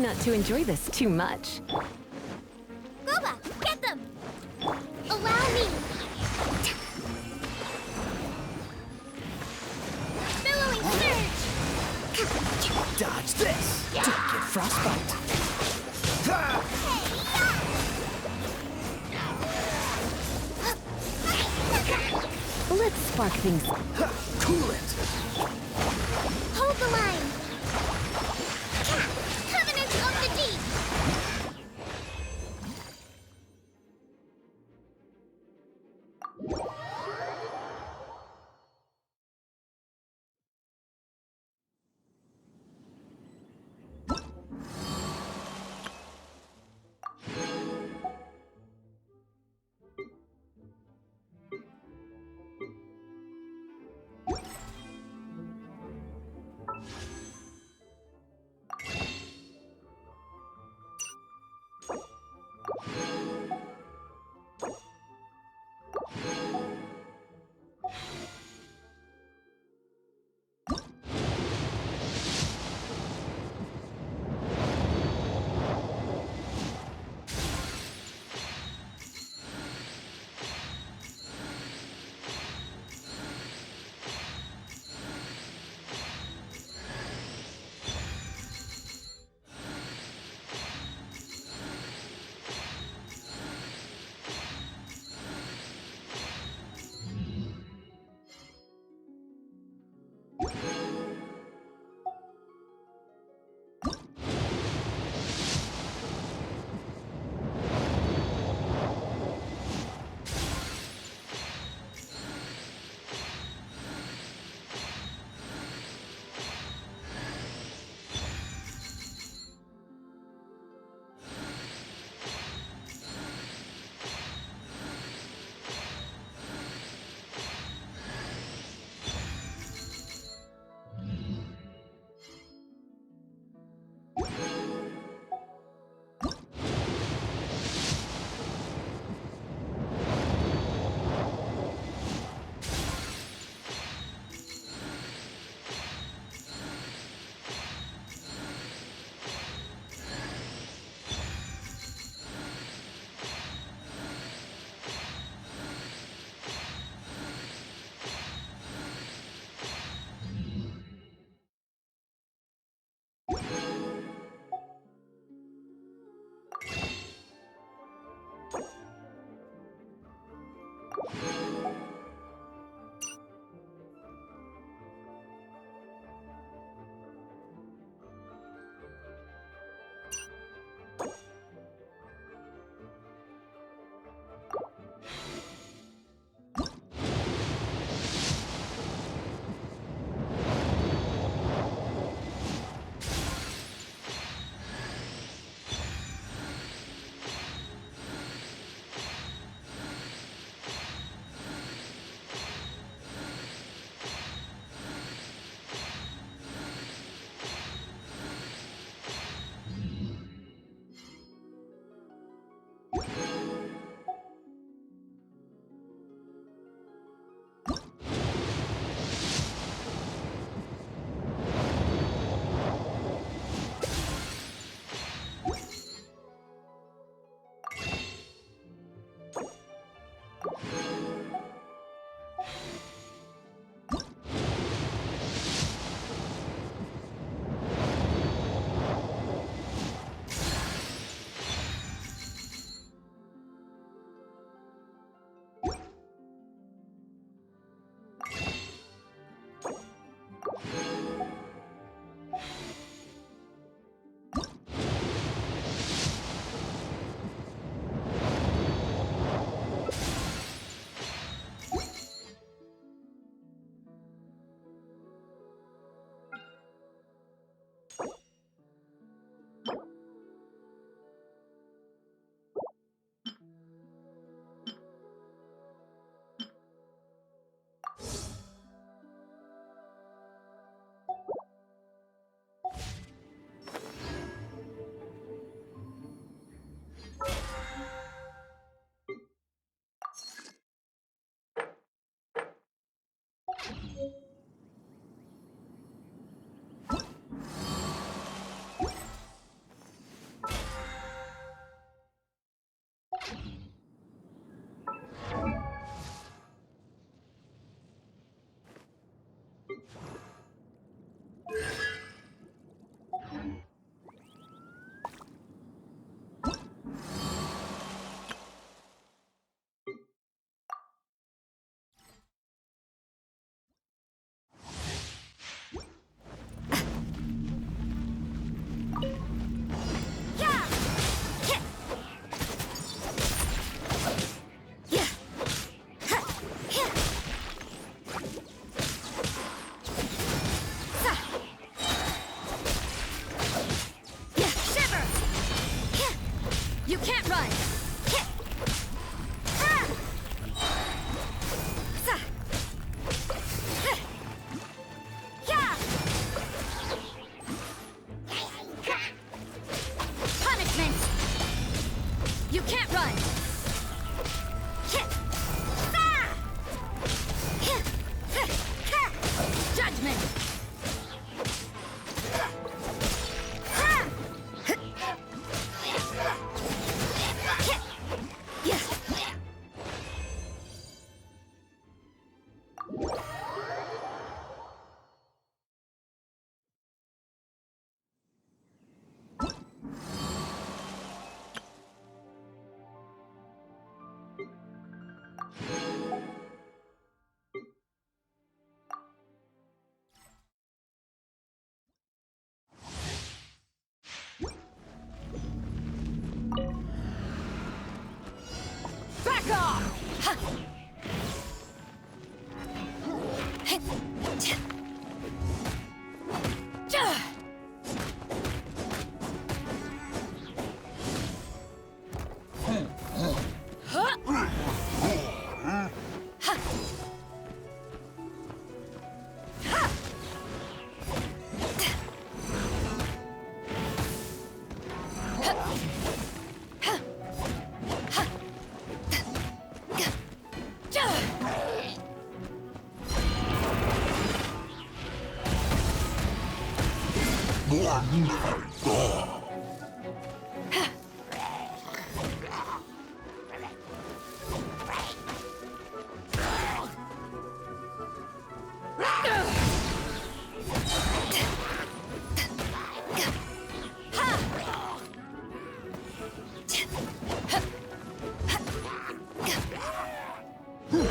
not to enjoy this too much. Gooba, get them! Allow me! Billowing surge! Dodge this! Don't get frostbite! Let's spark things. Cool it! Hold the line! Covenant of the Deep!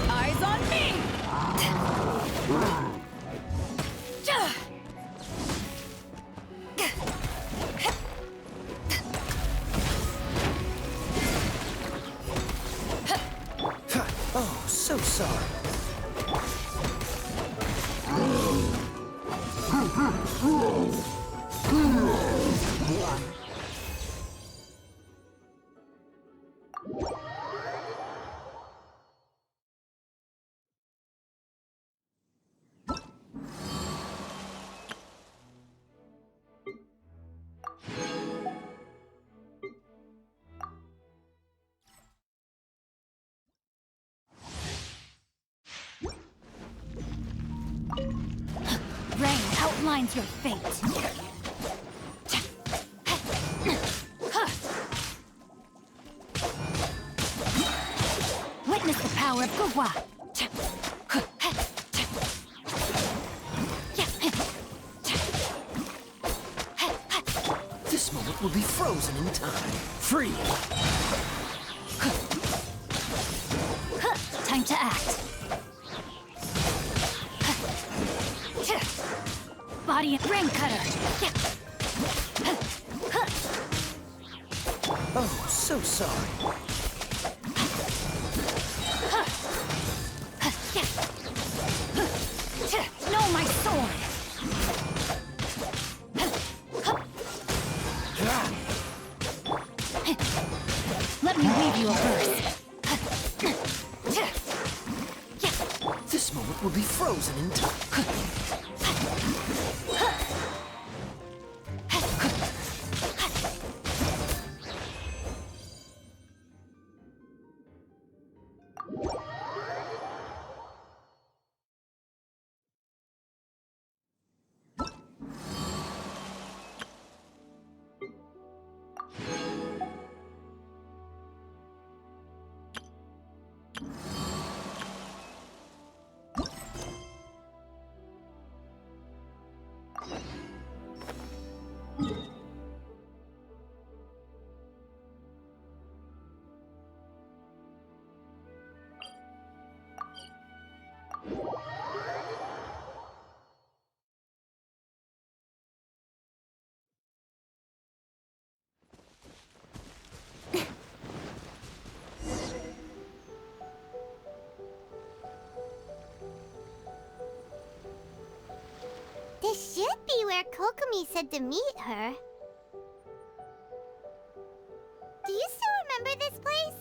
Eyes on me! Oh, so sorry. Rain outlines your fate. Witness the power of Gugwa. This moment will be frozen in time. Free! Time to act. Body and rain cutter. Oh, so sorry. Know my sword. Let me weave you a verse. This moment will be frozen in time. This should be where Kokomi said to meet her. Do you still remember this place?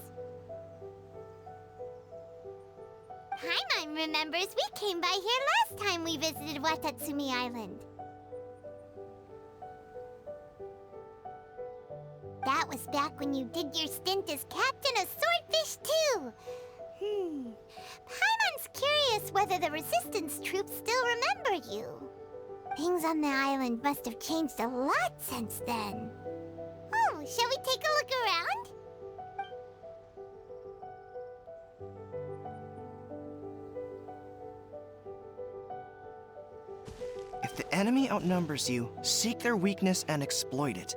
Paimon remembers we came by here last time we visited Watatsumi Island. That was back when you did your stint as captain of Swordfish too. Paimon's curious whether the Resistance troops still remember you. Things on the island must have changed a lot since then. Oh, shall we take a look around? If the enemy outnumbers you, seek their weakness and exploit it.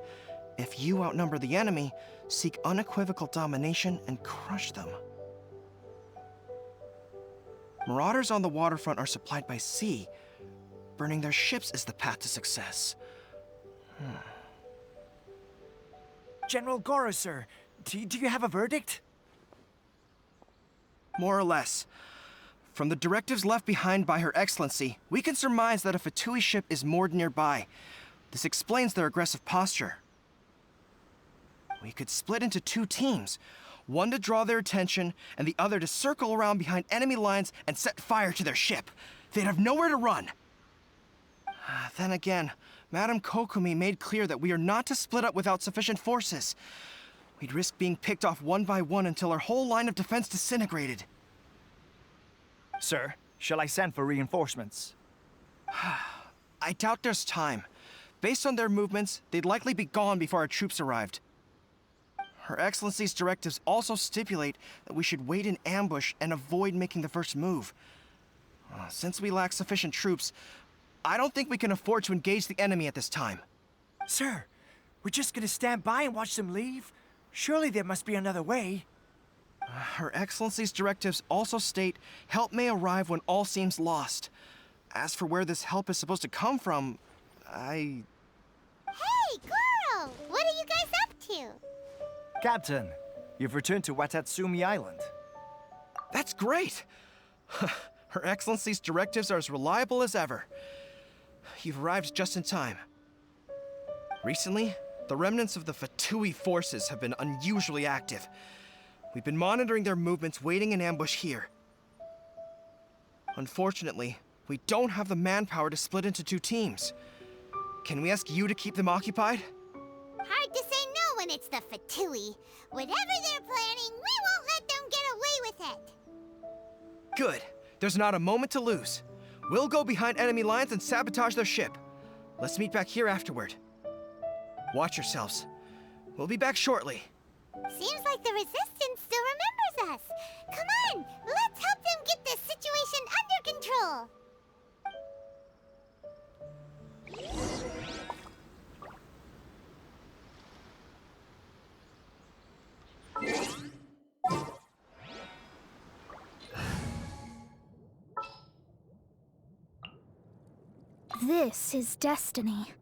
If you outnumber the enemy, seek unequivocal domination and crush them. Marauders on the waterfront are supplied by sea. Burning their ships is the path to success. General Goro, sir, do you have a verdict? More or less. From the directives left behind by Her Excellency, we can surmise that a Fatui ship is moored nearby. This explains their aggressive posture. We could split into two teams. One to draw their attention, and the other to circle around behind enemy lines and set fire to their ship. They'd have nowhere to run. Then again, Madame Kokomi made clear that we are not to split up without sufficient forces. We'd risk being picked off one by one until our whole line of defense disintegrated. Sir, shall I send for reinforcements? I doubt there's time. Based on their movements, they'd likely be gone before our troops arrived. Her Excellency's directives also stipulate that we should wait in ambush and avoid making the first move. Since we lack sufficient troops, I don't think we can afford to engage the enemy at this time. Sir, we're just gonna stand by and watch them leave? Surely there must be another way. Her Excellency's directives also state help may arrive when all seems lost. As for where this help is supposed to come from, Hey, girl! What are you guys up to? Captain, you've returned to Watatsumi Island. That's great! Her Excellency's directives are as reliable as ever. You've arrived just in time. Recently, the remnants of the Fatui forces have been unusually active. We've been monitoring their movements, waiting in ambush here. Unfortunately, we don't have the manpower to split into two teams. Can we ask you to keep them occupied? Hard to say no when it's the Fatui. Whatever they're planning, we won't let them get away with it. Good. There's not a moment to lose. We'll go behind enemy lines and sabotage their ship. Let's meet back here afterward. Watch yourselves. We'll be back shortly. Seems like the Resistance still remembers us. Come on, let's help them get this situation under control. This is destiny.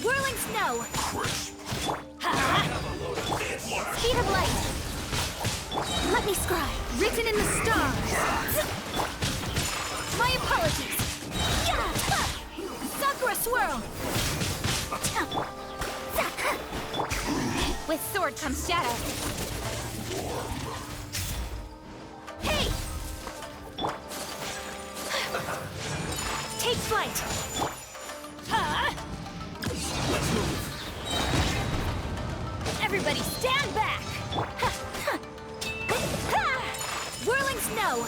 Whirling snow! Speed of light! Let me scry! Written in the stars! My apologies! Sakura swirl! With sword comes shadow. Hey! Take flight! Let's move. Everybody stand back! Whirling snow!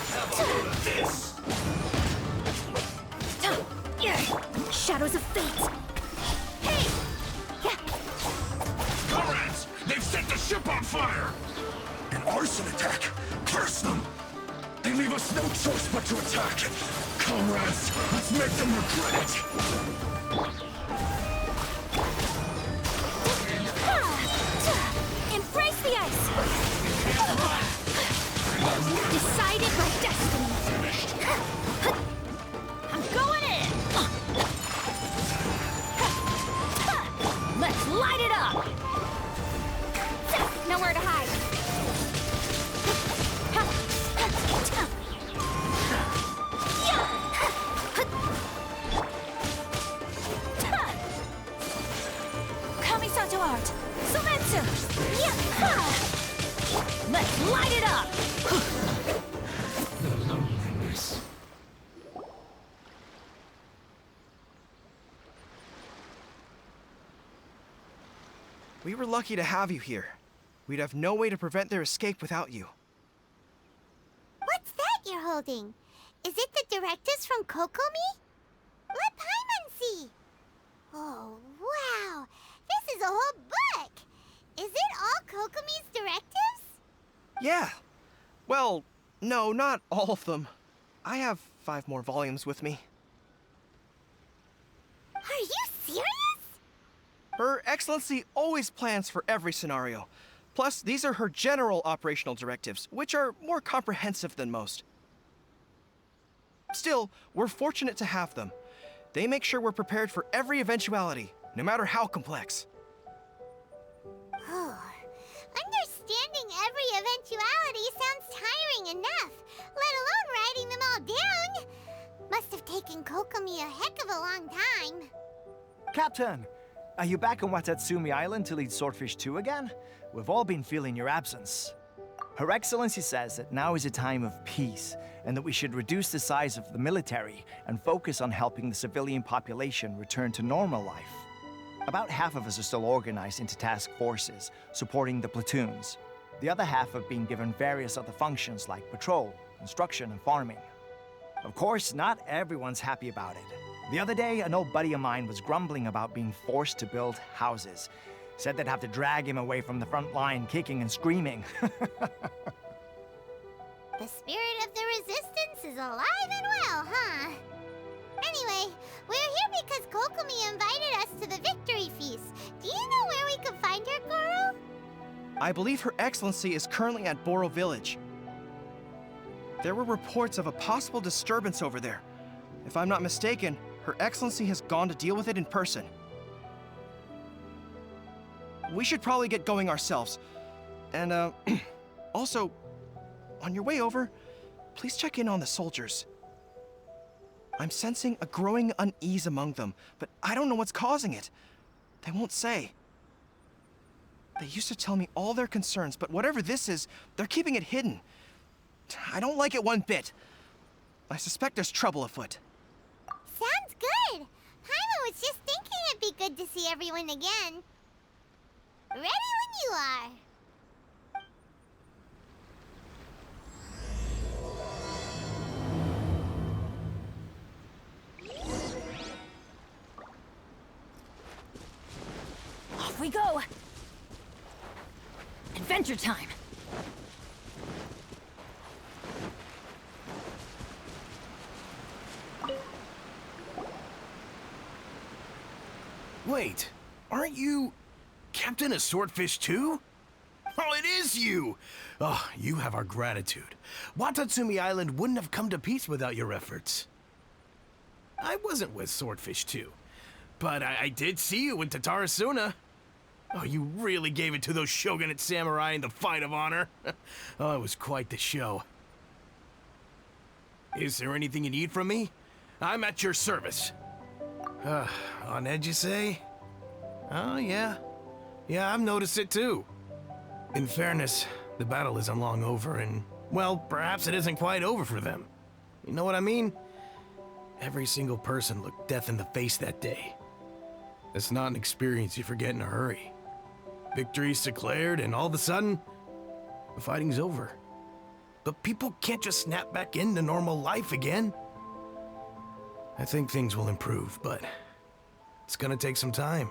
Shadows of fate! Hey! Comrades, they've set the ship on fire! An arson attack! Curse them! They leave us no choice but to attack! Comrades, let's make them regret it! Embrace the ice! Decided by destiny! I'm going in! Let's light it up! Nowhere to hide! Kamisato art! Sumetsu! Let's light it up! We were lucky to have you here. We'd have no way to prevent their escape without you. What's that you're holding? Is it the directives from Kokomi? Let Paimon see! Oh, wow! This is a whole book! Is it all Kokomi's directives? Yeah. Well, no, not all of them. I have 5 more volumes with me. Are you Her Excellency always plans for every scenario. Plus, these are her general operational directives, which are more comprehensive than most. Still, we're fortunate to have them. They make sure we're prepared for every eventuality, no matter how complex. Understanding every eventuality sounds tiring enough, let alone writing them all down. Must have taken Kokomi a heck of a long time. Captain, are you back on Watatsumi Island to lead Swordfish 2 again? We've all been feeling your absence. Her Excellency says that now is a time of peace, and that we should reduce the size of the military and focus on helping the civilian population return to normal life. About half of us are still organized into task forces, supporting the platoons. The other half have been given various other functions like patrol, construction, and farming. Of course, not everyone's happy about it. The other day, an old buddy of mine was grumbling about being forced to build houses. Said they'd have to drag him away from the front line, kicking and screaming. The spirit of the resistance is alive and well, huh? Anyway, we're here because Kokomi invited us to the victory feast. Do you know where we could find her, Goro? I believe Her Excellency is currently at Boro Village. There were reports of a possible disturbance over there. If I'm not mistaken, Her Excellency has gone to deal with it in person. We should probably get going ourselves. And, also, on your way over, please check in on the soldiers. I'm sensing a growing unease among them, but I don't know what's causing it. They won't say. They used to tell me all their concerns, but whatever this is, they're keeping it hidden. I don't like it one bit. I suspect there's trouble afoot. Sounds good. Paimon was just thinking it'd be good to see everyone again. Ready when you are. Off we go! Adventure time! Wait, aren't you Captain of Swordfish too? Oh, it is you! Oh, you have our gratitude. Watatsumi Island wouldn't have come to peace without your efforts. I wasn't with Swordfish 2, but I did see you in Tatarasuna. Oh, you really gave it to those shogunate samurai in the fight of honor. Oh, it was quite the show. Is there anything you need from me? I'm at your service. On edge, you say? Oh, yeah. Yeah, I've noticed it too. In fairness, the battle isn't long over, and, well, perhaps it isn't quite over for them. You know what I mean? Every single person looked death in the face that day. It's not an experience you forget in a hurry. Victory's declared, and all of a sudden, the fighting's over. But people can't just snap back into normal life again. I think things will improve, but it's gonna take some time.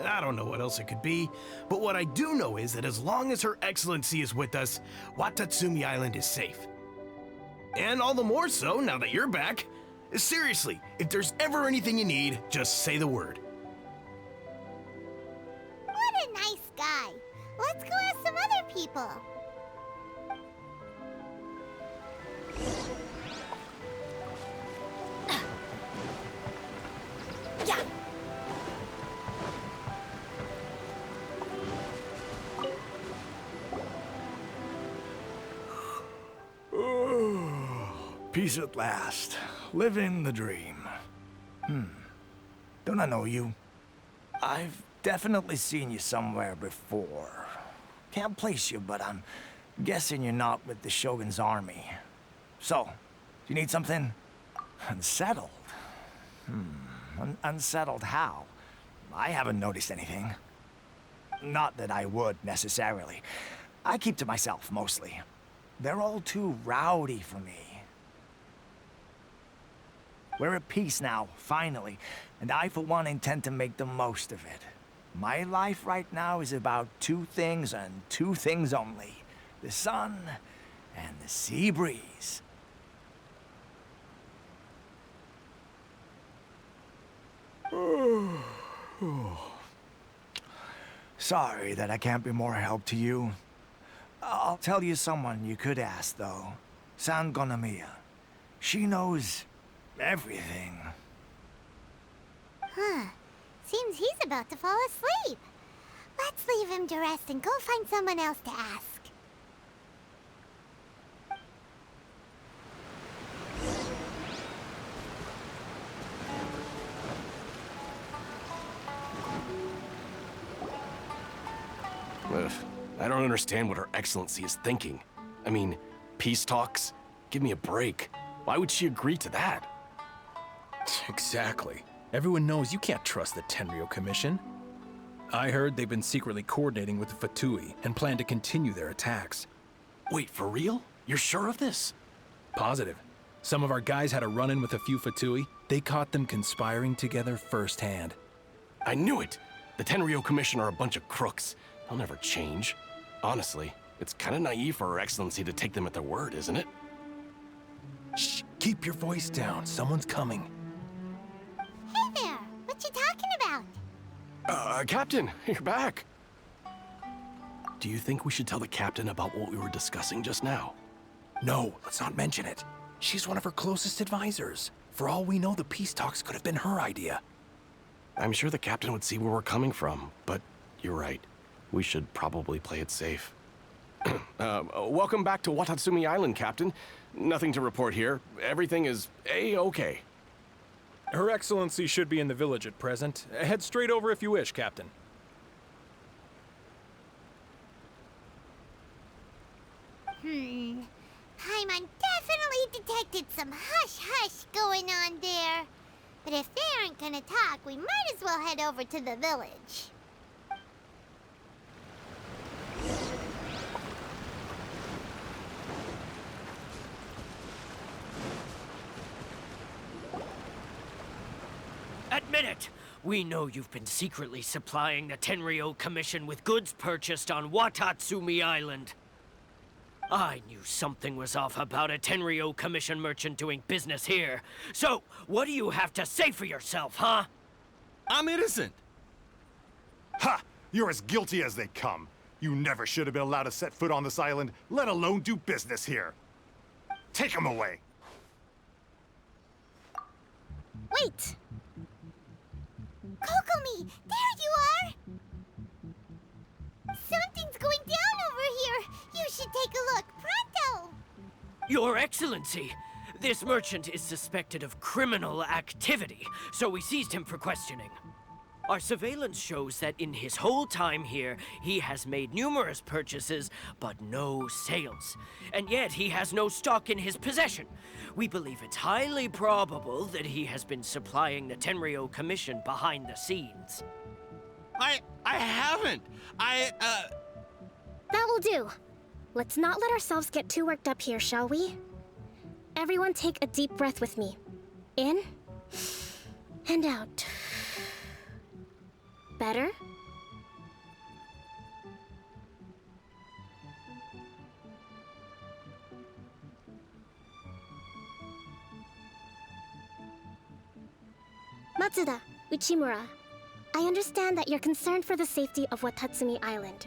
I don't know what else it could be, but what I do know is that as long as Her Excellency is with us, Watatsumi Island is safe. And all the more so now that you're back. Seriously, if there's ever anything you need, just say the word. What a nice guy. Let's go ask some other people. Yeah! Peace at last. Living the dream. Don't I know you? I've definitely seen you somewhere before. Can't place you, but I'm guessing you're not with the Shogun's army. So, do you need something? Unsettled? Unsettled how? I haven't noticed anything. Not that I would, necessarily. I keep to myself, mostly. They're all too rowdy for me. We're at peace now, finally, and I, for one, intend to make the most of it. My life right now is about two things and two things only. The sun and the sea breeze. Sorry that I can't be more help to you. I'll tell you someone you could ask, though. Sangonomiya. She knows everything. Huh. Seems he's about to fall asleep. Let's leave him to rest and go find someone else to ask. Ugh, I don't understand what Her Excellency is thinking. I mean, peace talks? Give me a break. Why would she agree to that? Exactly. Everyone knows you can't trust the Tenryou Commission. I heard they've been secretly coordinating with the Fatui and plan to continue their attacks. Wait, for real? You're sure of this? Positive. Some of our guys had a run-in with a few Fatui. They caught them conspiring together firsthand. I knew it! The Tenryou Commission are a bunch of crooks. They'll never change. Honestly, it's kind of naive for Her Excellency to take them at their word, isn't it? Shh! Keep your voice down. Someone's coming. Hey there! What you talking about? Captain, you're back. Do you think we should tell the Captain about what we were discussing just now? No, let's not mention it. She's one of her closest advisors. For all we know, the peace talks could have been her idea. I'm sure the Captain would see where we're coming from, but you're right. We should probably play it safe. Welcome back to Watatsumi Island, Captain. Nothing to report here. Everything is A-okay. Her Excellency should be in the village at present. Head straight over if you wish, Captain. Paimon definitely detected some hush-hush going on there. But if they aren't gonna talk, we might as well head over to the village. Admit it! We know you've been secretly supplying the Tenryou Commission with goods purchased on Watatsumi Island. I knew something was off about a Tenryou Commission merchant doing business here. So, what do you have to say for yourself, huh? I'm innocent! Ha! You're as guilty as they come. You never should have been allowed to set foot on this island, let alone do business here. Take him away! Wait! Kokomi! There you are! Something's going down over here! You should take a look, pronto! Your Excellency! This merchant is suspected of criminal activity, so we seized him for questioning. Our surveillance shows that in his whole time here, he has made numerous purchases, but no sales. And yet he has no stock in his possession. We believe it's highly probable that he has been supplying the Tenryou Commission behind the scenes. I haven't! That will do. Let's not let ourselves get too worked up here, shall we? Everyone take a deep breath with me. In and out. Better? Matsuda, Uchimura, I understand that you're concerned for the safety of Watatsumi Island.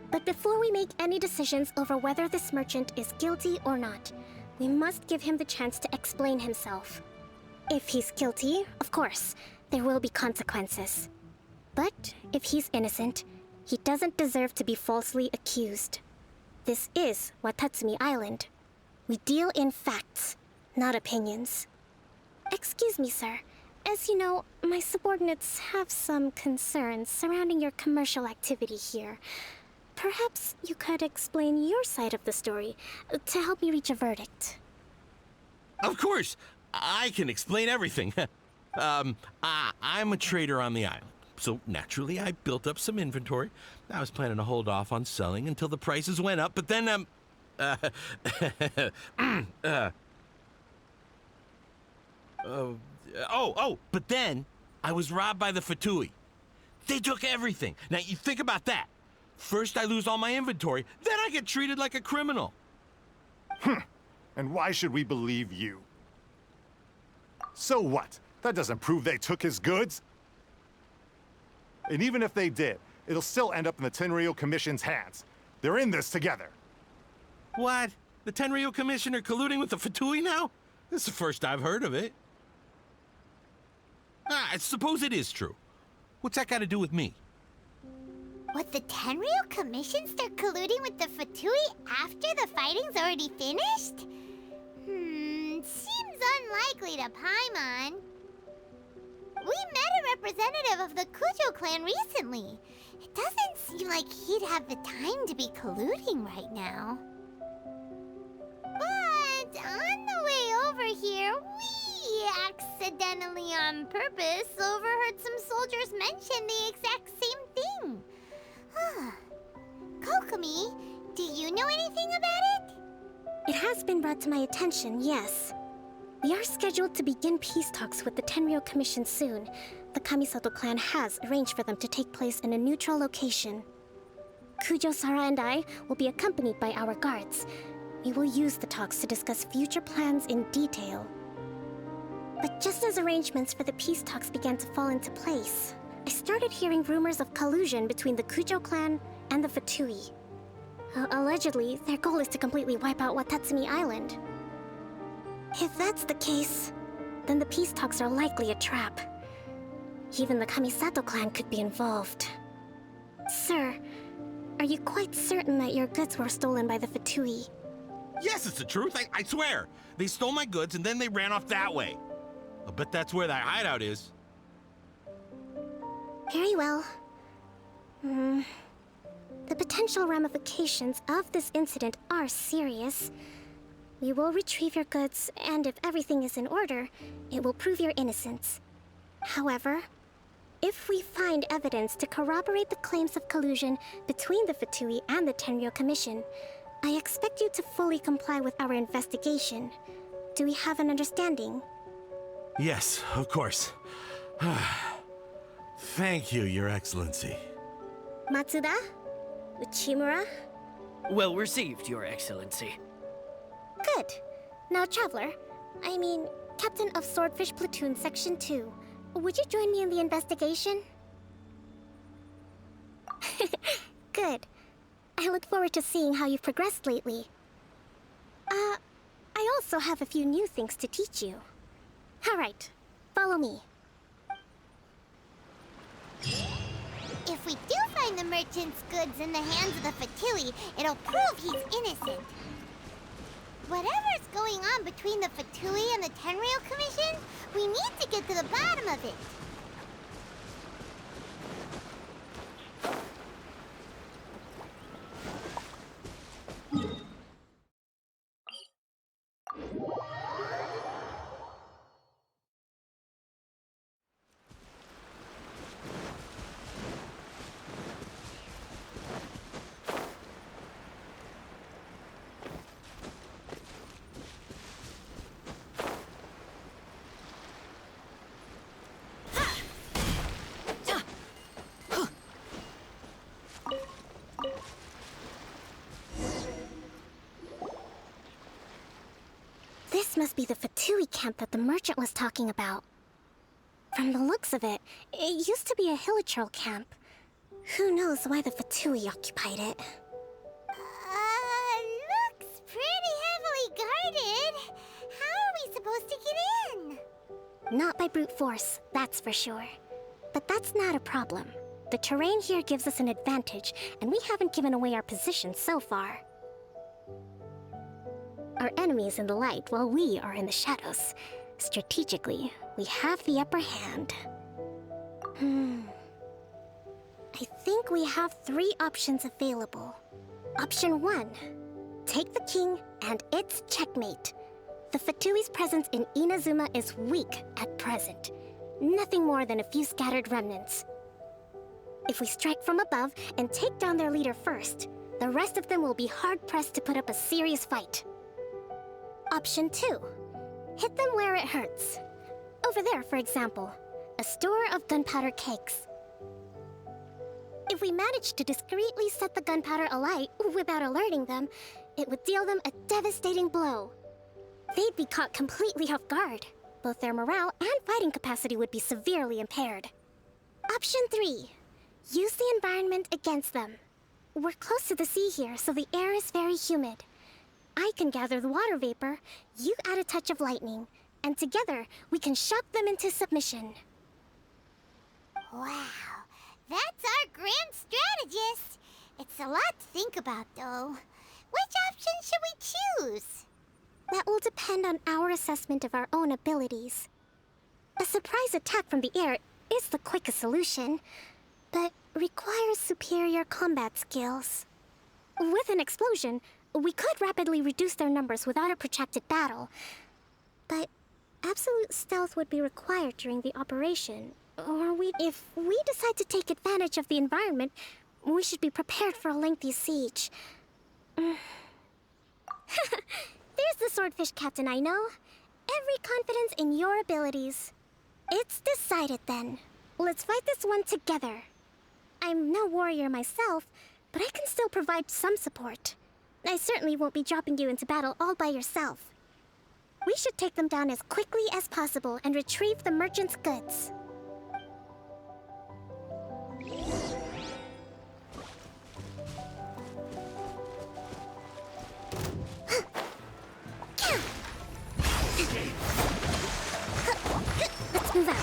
But before we make any decisions over whether this merchant is guilty or not, we must give him the chance to explain himself. If he's guilty, of course, there will be consequences. But if he's innocent, he doesn't deserve to be falsely accused. This is Watatsumi Island. We deal in facts, not opinions. Excuse me, sir. As you know, my subordinates have some concerns surrounding your commercial activity here. Perhaps you could explain your side of the story to help me reach a verdict. Of course! I can explain everything. I'm a trader on the island, so naturally I built up some inventory. I was planning to hold off on selling until the prices went up, but then, but then I was robbed by the Fatui. They took everything. Now, you think about that. First I lose all my inventory, then I get treated like a criminal. And why should we believe you? So what? That doesn't prove they took his goods. And even if they did, it'll still end up in the Tenryou Commission's hands. They're in this together. What? The Tenryou Commissioner colluding with the Fatui now? This is the first I've heard of it. I suppose it is true. What's that got to do with me? Would the Tenryou Commission start colluding with the Fatui after the fighting's already finished? Seems unlikely to Paimon. We met a representative of the Kujo clan recently. It doesn't seem like he'd have the time to be colluding right now. But on the way over here, we accidentally on purpose overheard some soldiers mention the exact same thing. Kokomi, do you know anything about it? It has been brought to my attention, yes. We are scheduled to begin peace talks with the Tenryou Commission soon. The Kamisato clan has arranged for them to take place in a neutral location. Kujo-Sara and I will be accompanied by our guards. We will use the talks to discuss future plans in detail. But just as arrangements for the peace talks began to fall into place, I started hearing rumors of collusion between the Kujo clan and the Fatui. Allegedly, their goal is to completely wipe out Watatsumi Island. If that's the case, then the peace talks are likely a trap. Even the Kamisato clan could be involved. Sir, are you quite certain that your goods were stolen by the Fatui? Yes, it's the truth. I swear. They stole my goods and then they ran off that way. I bet that's where that hideout is. Very well. The potential ramifications of this incident are serious. We will retrieve your goods, and if everything is in order, it will prove your innocence. However, if we find evidence to corroborate the claims of collusion between the Fatui and the Tenryou Commission, I expect you to fully comply with our investigation. Do we have an understanding? Yes, of course. Thank you, Your Excellency. Matsuda? Uchimura? Well received, Your Excellency. Good. Now, Traveler, Captain of Swordfish Platoon Section 2, would you join me in the investigation? Good. I look forward to seeing how you've progressed lately. I also have a few new things to teach you. Alright, follow me. If we do find the merchant's goods in the hands of the Fatui, it'll prove he's innocent. Whatever's going on between the Fatui and the Tenryou Commission, we need to get to the bottom of it. This must be the Fatui camp that the merchant was talking about. From the looks of it, it used to be a Hilichurl camp. Who knows why the Fatui occupied it? Looks pretty heavily guarded. How are we supposed to get in? Not by brute force, that's for sure. But that's not a problem. The terrain here gives us an advantage, and we haven't given away our position so far. Our enemy is in the light while we are in the shadows. Strategically, we have the upper hand. I think we have 3 options available. Option 1. Take the king, and it's checkmate. The Fatui's presence in Inazuma is weak at present. Nothing more than a few scattered remnants. If we strike from above and take down their leader first, the rest of them will be hard-pressed to put up a serious fight. Option 2. Hit them where it hurts. Over there, for example, a store of gunpowder cakes. If we manage to discreetly set the gunpowder alight without alerting them, it would deal them a devastating blow. They'd be caught completely off guard. Both their morale and fighting capacity would be severely impaired. Option 3. Use the environment against them. We're close to the sea here, so the air is very humid. I can gather the water vapor, you add a touch of lightning, and together we can shock them into submission. Wow, that's our grand strategist. It's a lot to think about, though. Which option should we choose? That will depend on our assessment of our own abilities. A surprise attack from the air is the quickest solution, but requires superior combat skills. With an explosion, we could rapidly reduce their numbers without a protracted battle, but absolute stealth would be required during the operation. Or if we decide to take advantage of the environment, we should be prepared for a lengthy siege. There's the swordfish captain I know. Every confidence in your abilities. It's decided then. Let's fight this one together. I'm no warrior myself, but I can still provide some support. I certainly won't be dropping you into battle all by yourself. We should take them down as quickly as possible and retrieve the merchant's goods. Let's move out.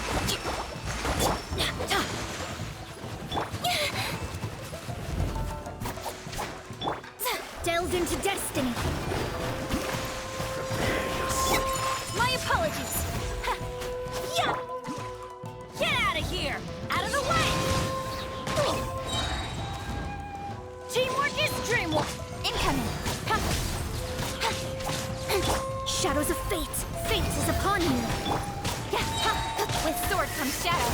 Delve into destiny. My apologies. Yeah. Get out of here. Out of the way. Teamwork is dreamwork. Incoming. Shadows of fate. Fate is upon you. With sword comes shadow.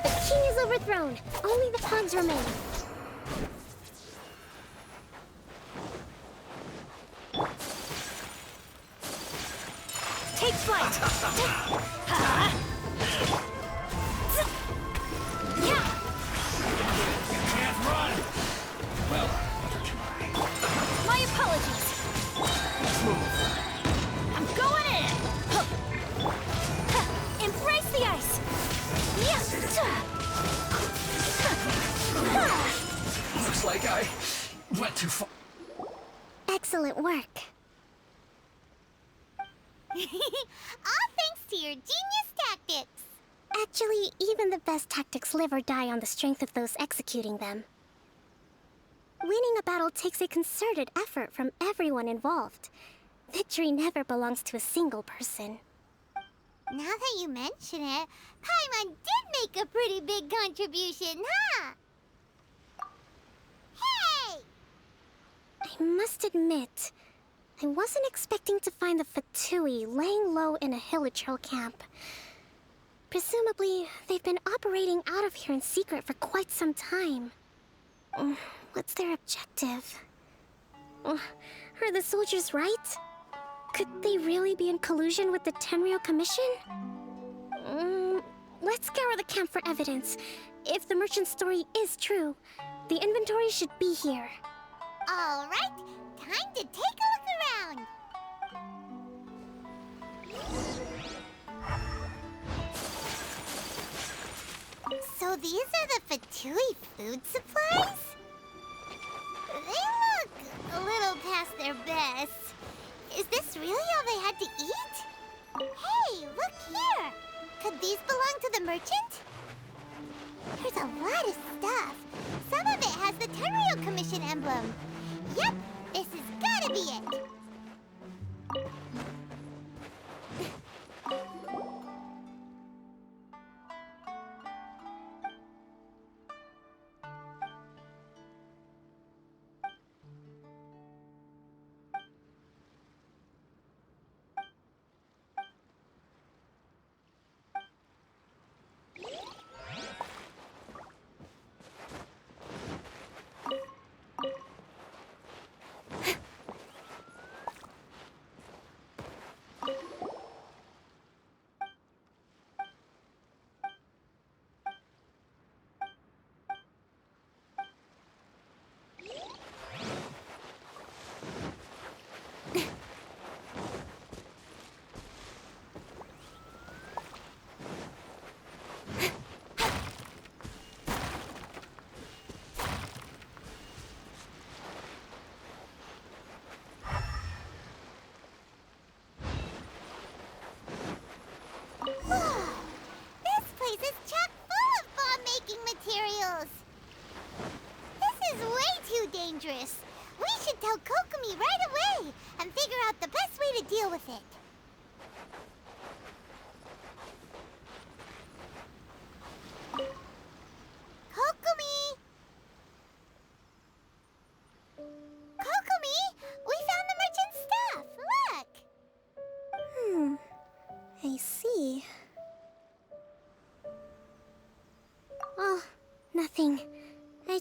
The king is overthrown. Only the pawns remain. Take flight. Can't run! Well, My apologies. let's move. I'm going in. Embrace the ice. Looks like I went too far. Excellent work. All thanks to your genius tactics. Actually, even the best tactics live or die on the strength of those executing them. Winning a battle takes a concerted effort from everyone involved. Victory never belongs to a single person. Now that you mention it, Paimon did make a pretty big contribution, huh? Hey! I must admit, I wasn't expecting to find the Fatui laying low in a Hilichurl camp. Presumably, they've been operating out of here in secret for quite some time. What's their objective? Are the soldiers right? Could they really be in collusion with the Tenryou Commission? Let's scour the camp for evidence. If the merchant's story is true, the inventory should be here. All right, time to take a look around. So these are the Fatui food supplies? They look a little past their best. Is this really all they had to eat? Hey, look here! Could these belong to the merchant? There's a lot of stuff. Some of it has the Tenryou Commission emblem. Yep, this has gotta be it.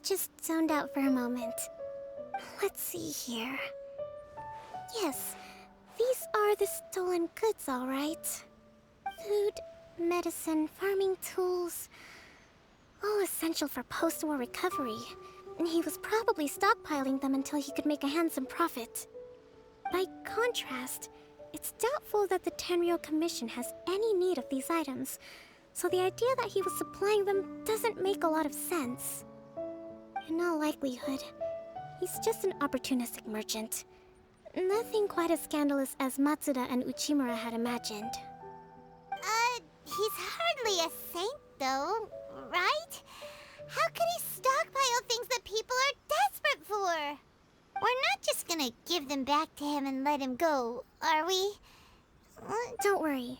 just zoned out for a moment. Let's see here. Yes, these are the stolen goods, all right. Food, medicine, farming tools, all essential for post-war recovery. And he was probably stockpiling them until he could make a handsome profit. By contrast, it's doubtful that the Tenryou Commission has any need of these items, so the idea that he was supplying them doesn't make a lot of sense. In all likelihood, he's just an opportunistic merchant. Nothing quite as scandalous as Matsuda and Uchimura had imagined. He's hardly a saint, though, right? How could he stockpile things that people are desperate for? We're not just gonna give them back to him and let him go, are we? Don't worry.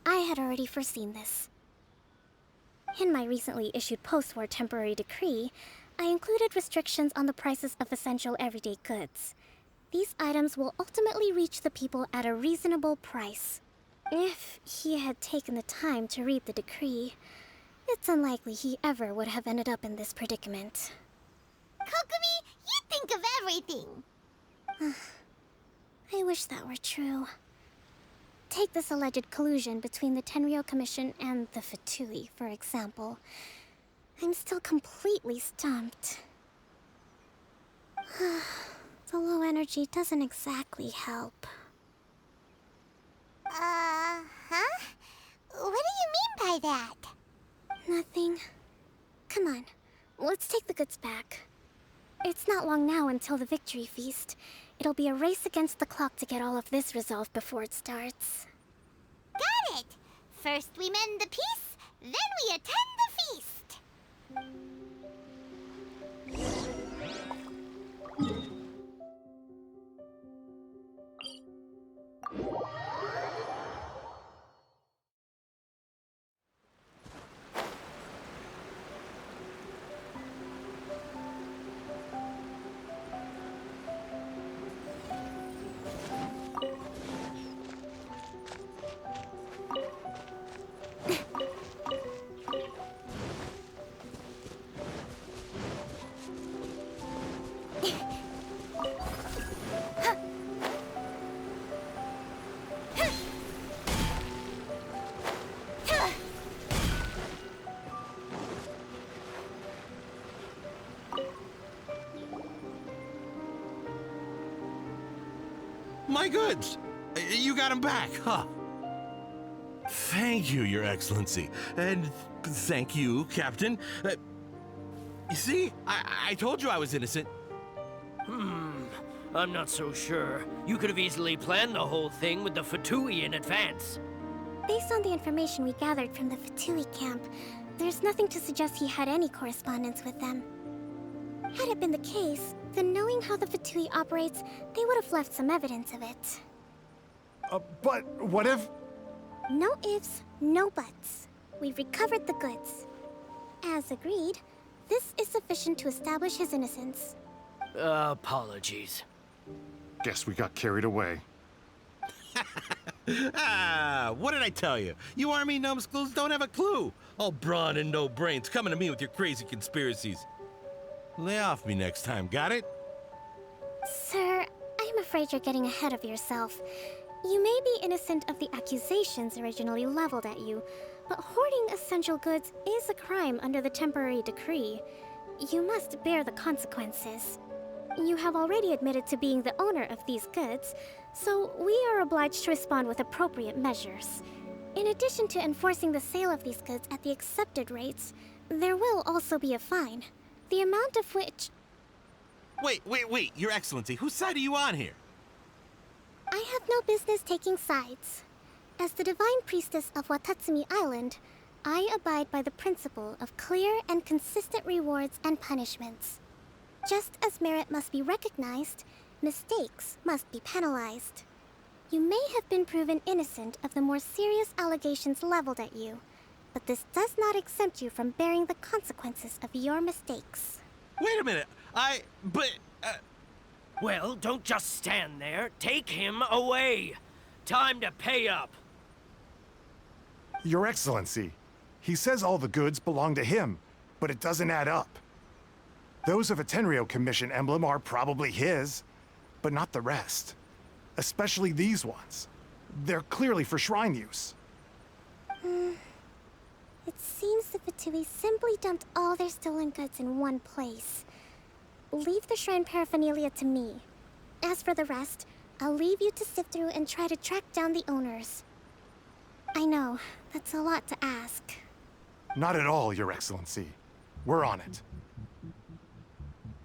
I had already foreseen this. In my recently issued post-war temporary decree, I included restrictions on the prices of essential everyday goods. These items will ultimately reach the people at a reasonable price. If he had taken the time to read the decree, it's unlikely he ever would have ended up in this predicament. Kokomi, you think of everything! I wish that were true. Take this alleged collusion between the Tenryou Commission and the Fatui, for example. I'm still completely stumped. The low energy doesn't exactly help. What do you mean by that? Nothing. Come on, let's take the goods back. It's not long now until the victory feast. It'll be a race against the clock to get all of this resolved before it starts. Got it! First we mend the peace, then we attend the feast! My goods! You got them back, huh? Thank you, Your Excellency. And thank you, Captain. You see, I told you I was innocent. I'm not so sure. You could have easily planned the whole thing with the Fatui in advance. Based on the information we gathered from the Fatui camp, there's nothing to suggest he had any correspondence with them. Had it been the case, then knowing how the Fatui operates, they would have left some evidence of it. But what if... No ifs, no buts. We've recovered the goods. As agreed, this is sufficient to establish his innocence. Apologies. Guess we got carried away. What did I tell you? You army numbskulls don't have a clue. All brawn and no brains coming to me with your crazy conspiracies. Lay off me next time, got it? Sir, I'm afraid you're getting ahead of yourself. You may be innocent of the accusations originally leveled at you, but hoarding essential goods is a crime under the temporary decree. You must bear the consequences. You have already admitted to being the owner of these goods, so we are obliged to respond with appropriate measures. In addition to enforcing the sale of these goods at the accepted rates, there will also be a fine, the amount of which... Wait, Your Excellency, whose side are you on here? I have no business taking sides. As the Divine Priestess of Watatsumi Island, I abide by the principle of clear and consistent rewards and punishments. Just as merit must be recognized, mistakes must be penalized. You may have been proven innocent of the more serious allegations leveled at you, but this does not exempt you from bearing the consequences of your mistakes. Wait a minute, Well, don't just stand there. Take him away. Time to pay up. Your Excellency, he says all the goods belong to him, but it doesn't add up. Those of a Tenryo Commission emblem are probably his, but not the rest. Especially these ones. They're clearly for shrine use. It seems the Fatui simply dumped all their stolen goods in one place. Leave the shrine paraphernalia to me. As for the rest, I'll leave you to sift through and try to track down the owners. I know, that's a lot to ask. Not at all, Your Excellency. We're on it.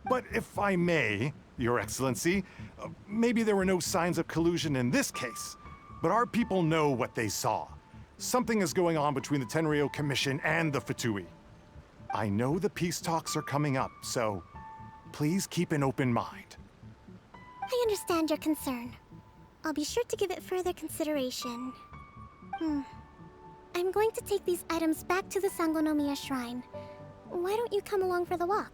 But if I may, Your Excellency, maybe there were no signs of collusion in this case, but our people know what they saw. Something is going on between the Tenryo Commission and the Fatui. I know the peace talks are coming up, so please keep an open mind. I understand your concern. I'll be sure to give it further consideration. I'm going to take these items back to the Sangonomiya Shrine. Why don't you come along for the walk?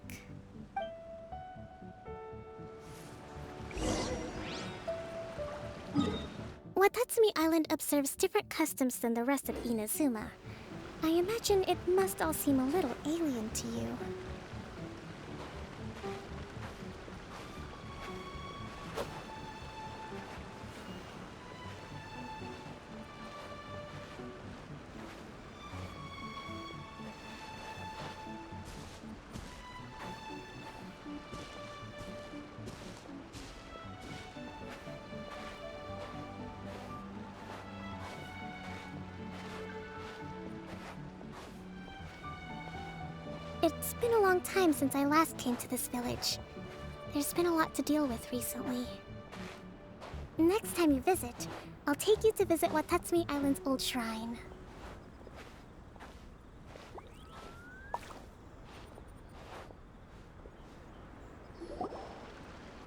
Watatsumi Island observes different customs than the rest of Inazuma. I imagine it must all seem a little alien to you. It's been a long time since I last came to this village. There's been a lot to deal with recently. Next time you visit, I'll take you to visit Watatsumi Island's old shrine.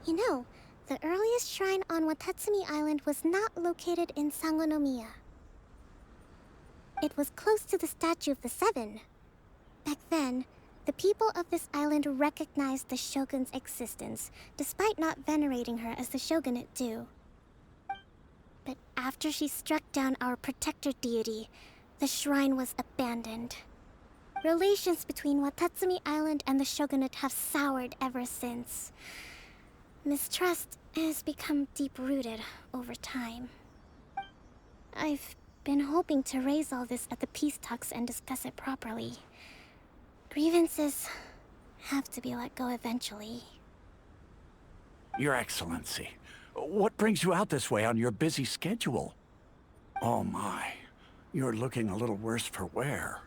You know, the earliest shrine on Watatsumi Island was not located in Sangonomiya. It was close to the Statue of the Seven. Back then, the people of this island recognized the Shogun's existence, despite not venerating her as the Shogunate do. But after she struck down our protector deity, the shrine was abandoned. Relations between Watatsumi Island and the Shogunate have soured ever since. Mistrust has become deep-rooted over time. I've been hoping to raise all this at the peace talks and discuss it properly. Grievances have to be let go eventually. Your Excellency, what brings you out this way on your busy schedule? Oh my, you're looking a little worse for wear.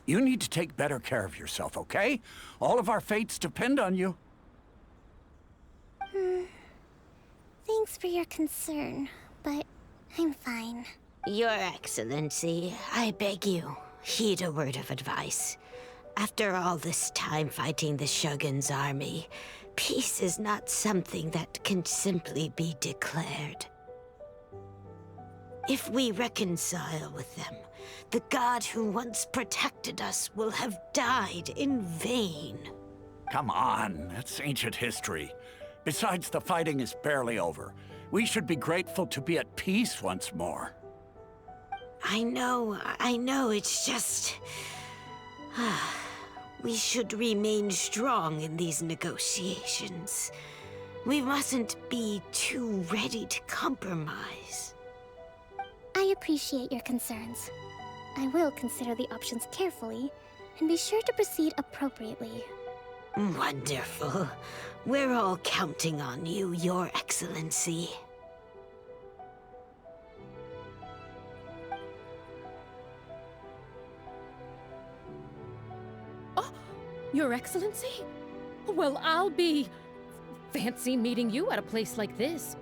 You need to take better care of yourself, okay? All of our fates depend on you. Thanks for your concern, but I'm fine. Your Excellency, I beg you, heed a word of advice. After all this time fighting the Shogun's army, peace is not something that can simply be declared. If we reconcile with them, the god who once protected us will have died in vain. Come on, that's ancient history. Besides, the fighting is barely over. We should be grateful to be at peace once more. I know, it's just... We should remain strong in these negotiations. We mustn't be too ready to compromise. I appreciate your concerns. I will consider the options carefully, and be sure to proceed appropriately. Wonderful. We're all counting on you, Your Excellency. Your Excellency? Well, I'll be... fancy meeting you at a place like this.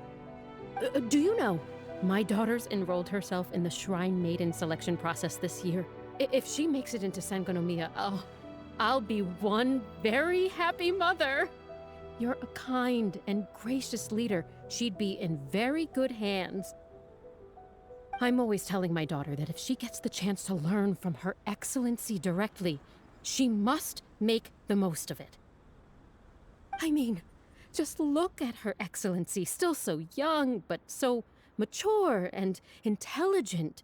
Do you know, my daughter's enrolled herself in the Shrine Maiden selection process this year. If she makes it into Sangonomiya, I'll be one very happy mother. You're a kind and gracious leader. She'd be in very good hands. I'm always telling my daughter that if she gets the chance to learn from Her Excellency directly, she must make the most of it. I mean, just look at Her Excellency, still so young, but so mature and intelligent.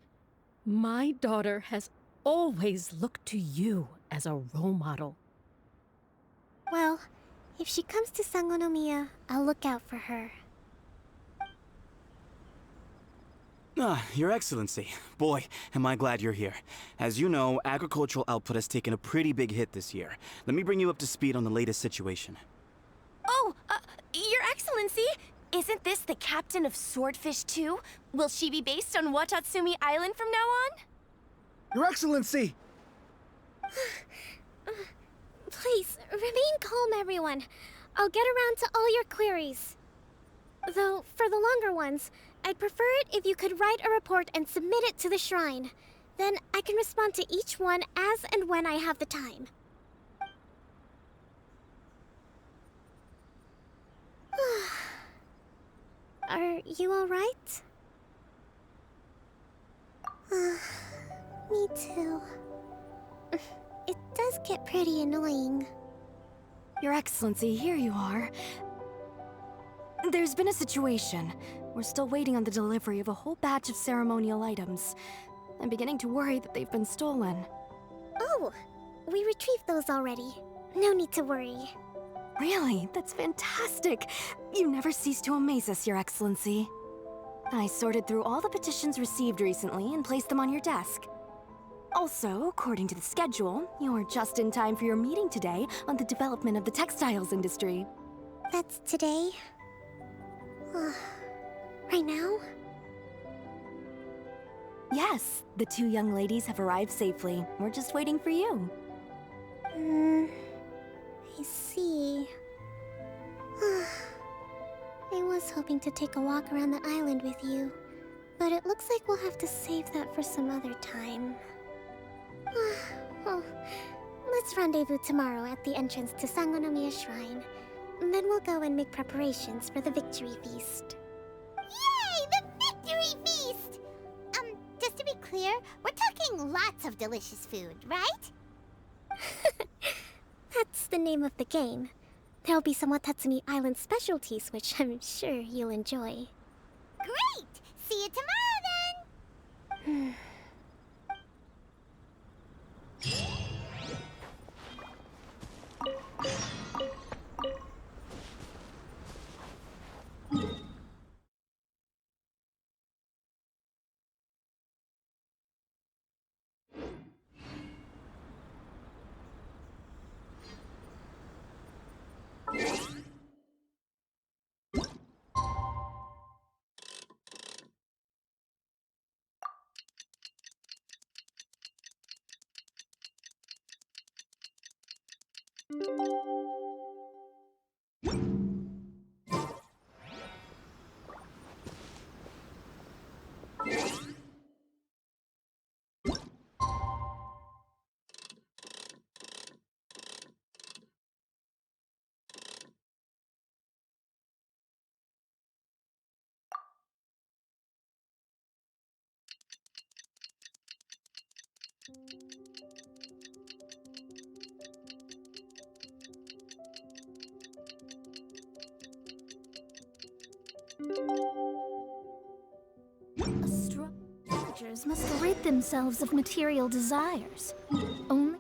My daughter has always looked to you as a role model. Well, If she comes to Sangonomiya, I'll look out for her. Your Excellency. Boy, am I glad you're here. As you know, agricultural output has taken a pretty big hit this year. Let me bring you up to speed on the latest situation. Oh, Your Excellency! Isn't this the captain of Swordfish 2? Will she be based on Watatsumi Island from now on? Your Excellency! Please, remain calm, everyone. I'll get around to all your queries. Though, for the longer ones, I'd prefer it if you could write a report and submit it to the shrine. Then I can respond to each one as and when I have the time. Are you alright? Me too. It does get pretty annoying. Your Excellency, here you are. There's been a situation. We're still waiting on the delivery of a whole batch of ceremonial items. I'm beginning to worry that they've been stolen. Oh, we retrieved those already. No need to worry. Really? That's fantastic! You never cease to amaze us, Your Excellency. I sorted through all the petitions received recently and placed them on your desk. Also, according to the schedule, you're just in time for your meeting today on the development of the textiles industry. That's today? Right now? Yes, the two young ladies have arrived safely. We're just waiting for you. I see. I was hoping to take a walk around the island with you, but it looks like we'll have to save that for some other time. Well, let's rendezvous tomorrow at the entrance to Sangonomiya Shrine. Then we'll go and make preparations for the victory feast. Yay! The victory feast! Just to be clear, we're talking lots of delicious food, right? That's the name of the game. There'll be some Watatsumi Island specialties, which I'm sure you'll enjoy. Great! See you tomorrow then! Astrologers must rid themselves of material desires. Only...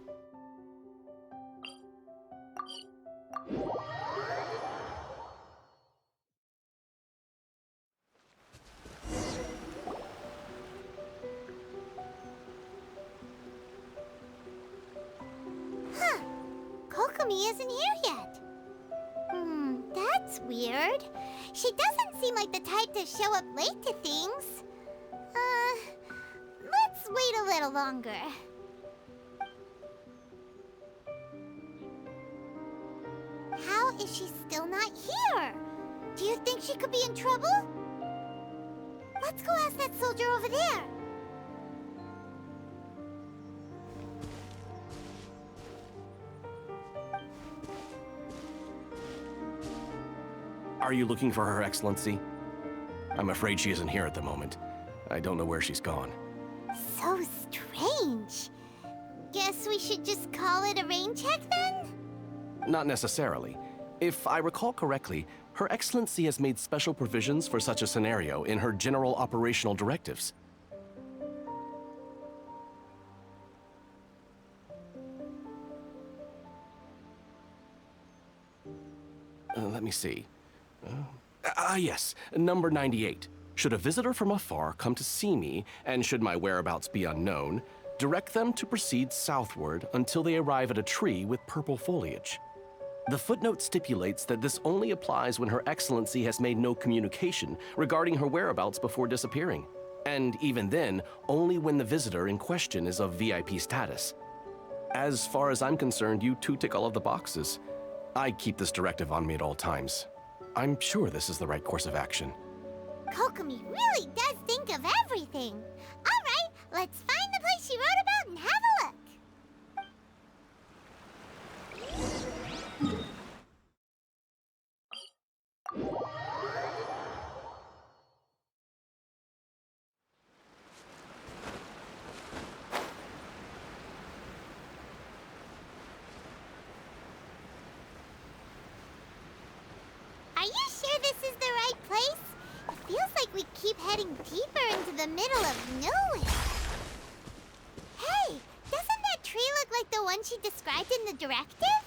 Huh. Kokomi isn't here yet. That's weird. She doesn't seem like the type to show up late to things. Let's wait a little longer. How is she still not here? Do you think she could be in trouble? Let's go ask that soldier over there. Are you looking for Her Excellency? I'm afraid she isn't here at the moment. I don't know where she's gone. So strange. Guess we should just call it a rain check then? Not necessarily. If I recall correctly, Her Excellency has made special provisions for such a scenario in her general operational directives. Let me see. Yes, number 98. Should a visitor from afar come to see me, and should my whereabouts be unknown, direct them to proceed southward until they arrive at a tree with purple foliage. The footnote stipulates that this only applies when Her Excellency has made no communication regarding her whereabouts before disappearing. And even then, only when the visitor in question is of VIP status. As far as I'm concerned, you two tick all of the boxes. I keep this directive on me at all times. I'm sure this is the right course of action. Kokomi really does think of everything. All right, let's find the place she wrote about and have a look. Are you sure this is the right place? It feels like we keep heading deeper into the middle of nowhere. Hey, doesn't that tree look like the one she described in the directive?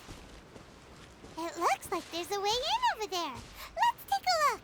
It looks like there's a way in over there. Let's take a look.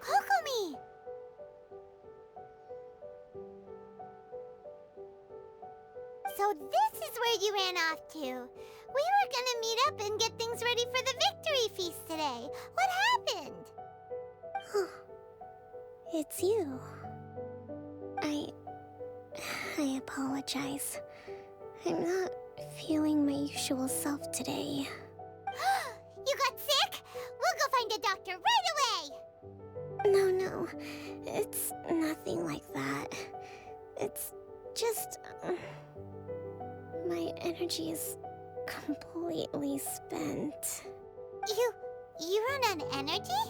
Kokomi! So this is where you ran off to. We were gonna meet up and get things ready for the victory feast today. What happened? It's you. I apologize. I'm not feeling my usual self today. You got sick? We'll go find a doctor right away! No. It's nothing like that. It's just... my energy is completely spent. You run on energy?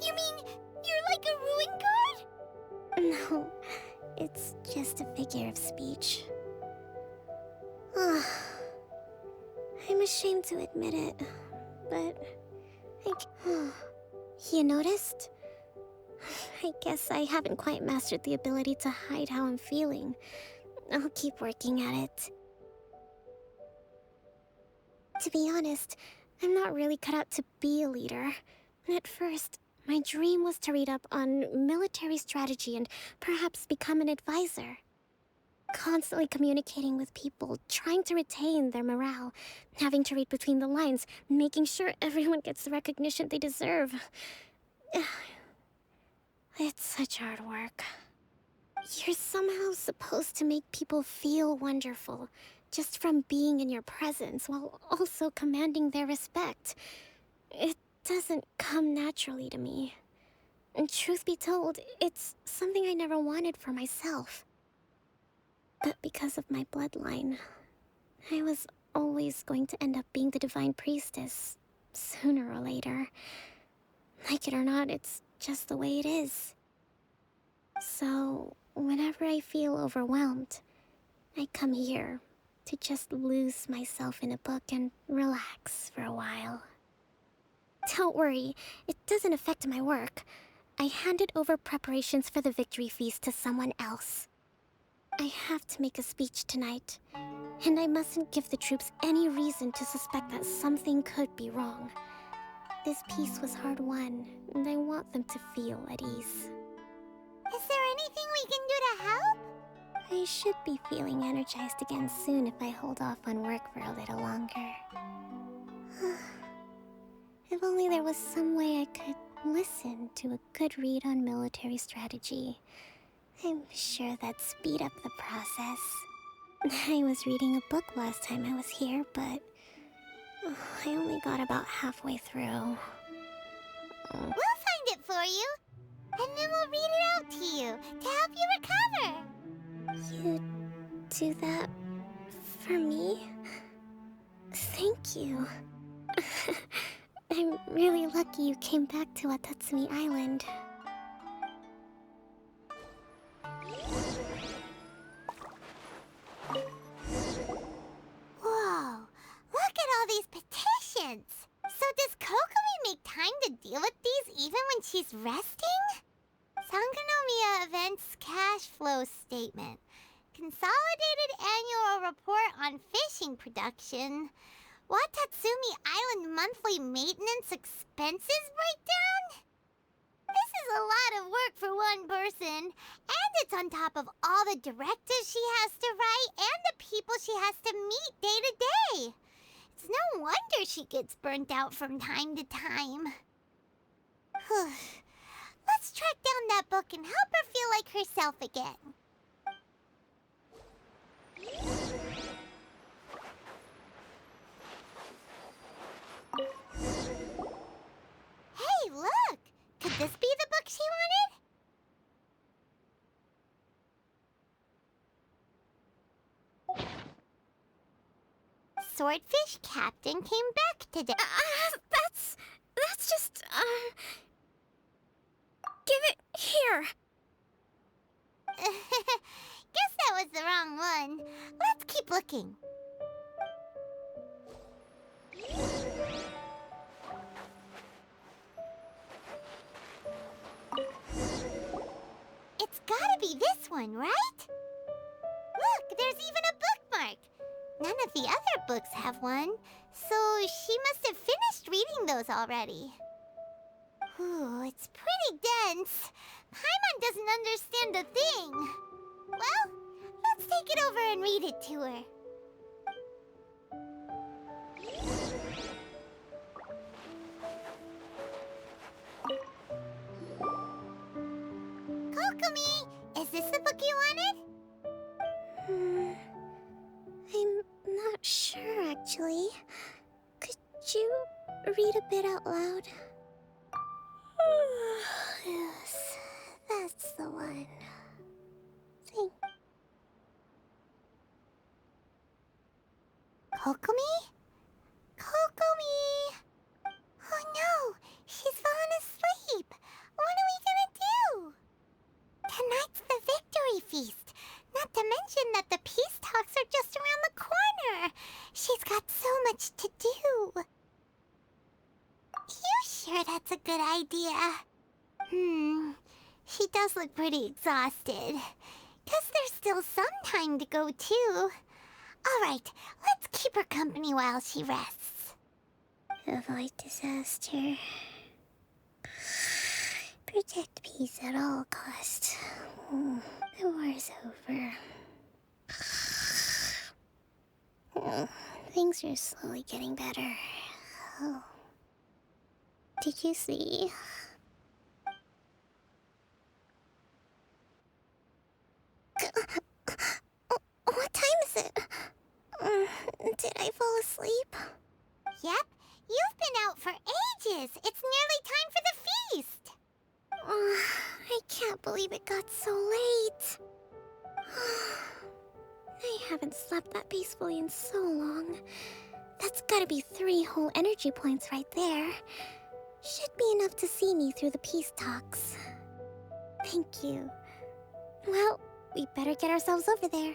You mean you're like a ruin guard? No, it's just a figure of speech. I'm ashamed to admit it, but you noticed? I guess I haven't quite mastered the ability to hide how I'm feeling. I'll keep working at it. To be honest, I'm not really cut out to be a leader. At first, my dream was to read up on military strategy and perhaps become an advisor. Constantly communicating with people, trying to retain their morale, having to read between the lines, making sure everyone gets the recognition they deserve. It's such hard work. You're somehow supposed to make people feel wonderful, just from being in your presence, while also commanding their respect. It doesn't come naturally to me. And truth be told, it's something I never wanted for myself. But because of my bloodline, I was always going to end up being the divine priestess, sooner or later. Like it or not, it's just the way it is. So, whenever I feel overwhelmed, I come here to just lose myself in a book and relax for a while. Don't worry, it doesn't affect my work. I handed over preparations for the victory feast to someone else. I have to make a speech tonight, and I mustn't give the troops any reason to suspect that something could be wrong. This peace was hard-won, and I want them to feel at ease. Is there anything we can do to help? I should be feeling energized again soon if I hold off on work for a little longer. If only there was some way I could listen to a good read on military strategy. I'm sure that'd speed up the process. I was reading a book last time I was here, but I only got about halfway through. We'll find it for you. and then we'll read it out to you to help you recover. You do that for me? Thank you. I'm really lucky you came back to Watatsumi Island. Whoa, look at all these petitions. So does Kokomi make time to deal with these even when she's resting? Sangonomiya Events Cash Flow Statement. Consolidated Annual Report on Fishing Production. Watatsumi Island Monthly Maintenance Expenses Breakdown? This is a lot of work for one person, and it's on top of all the directives she has to write and the people she has to meet day to day. It's no wonder she gets burnt out from time to time. Let's track down that book and help her feel like herself again. Hey, look! Could this be the book she wanted? Swordfish Captain came back today. That's just, give it here. Guess that was the wrong one. Let's keep looking. It's gotta be this one, right? Look, there's even a bookmark. None of the other books have one, so she must have finished reading those already. Ooh, it's pretty dense. Paimon doesn't understand a thing. Well, let's take it over and read it to her. Kokomi, is this the book you wanted? I'm not sure, actually. Could you read a bit out loud? Yes, that's the one. Thank Kokomi? Kokomi! Oh no, she's fallen asleep. What are we gonna do? Tonight's the victory feast. Not to mention that the peace talks are just around the corner. She's got so much to do. You sure that's a good idea? She does look pretty exhausted. Guess there's still some time to go, too. Alright, let's keep her company while she rests. Avoid disaster. Protect peace at all costs. The war's over. Things are slowly getting better. Oh. Did you see? What time is it? Did I fall asleep? Yep, you've been out for ages. It's nearly time for the feast. I can't believe it got so late. I haven't slept that peacefully in so long. That's gotta be 3 whole energy points right there. Should be enough to see me through the peace talks. Thank you. Well, we better get ourselves over there.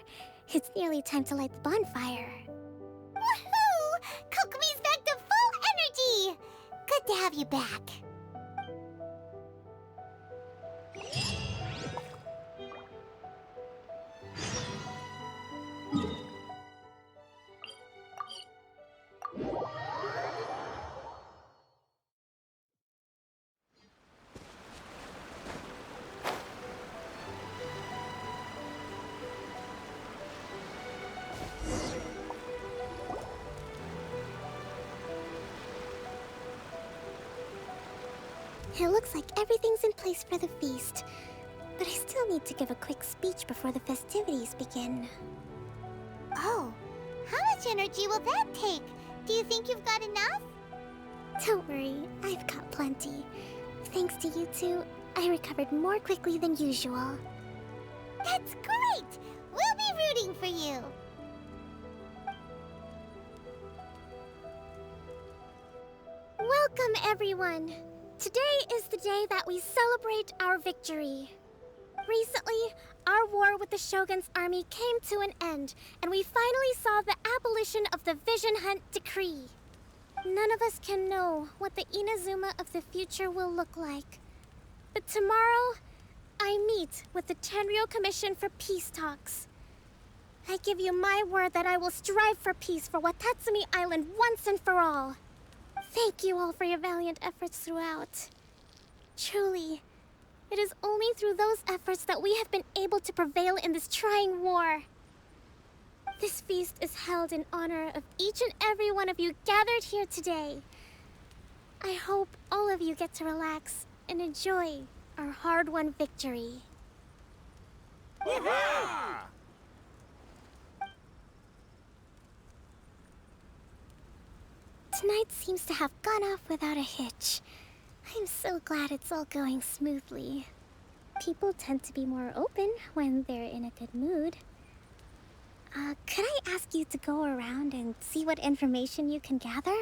It's nearly time to light the bonfire. Woohoo! Kokomi's back to full energy! Good to have you back. It looks like everything's in place for the feast. But I still need to give a quick speech before the festivities begin. Oh, how much energy will that take? Do you think you've got enough? Don't worry, I've got plenty. Thanks to you two, I recovered more quickly than usual. That's great! We'll be rooting for you. Welcome, everyone! Today is the day that we celebrate our victory. Recently, our war with the Shogun's army came to an end, and we finally saw the abolition of the Vision Hunt Decree. None of us can know what the Inazuma of the future will look like. But tomorrow, I meet with the Tenryou Commission for peace talks. I give you my word that I will strive for peace for Watatsumi Island once and for all. Thank you all for your valiant efforts throughout. Truly, it is only through those efforts that we have been able to prevail in this trying war. This feast is held in honor of each and every one of you gathered here today. I hope all of you get to relax and enjoy our hard-won victory. Tonight seems to have gone off without a hitch. I'm so glad it's all going smoothly. People tend to be more open when they're in a good mood. Could I ask you to go around and see what information you can gather?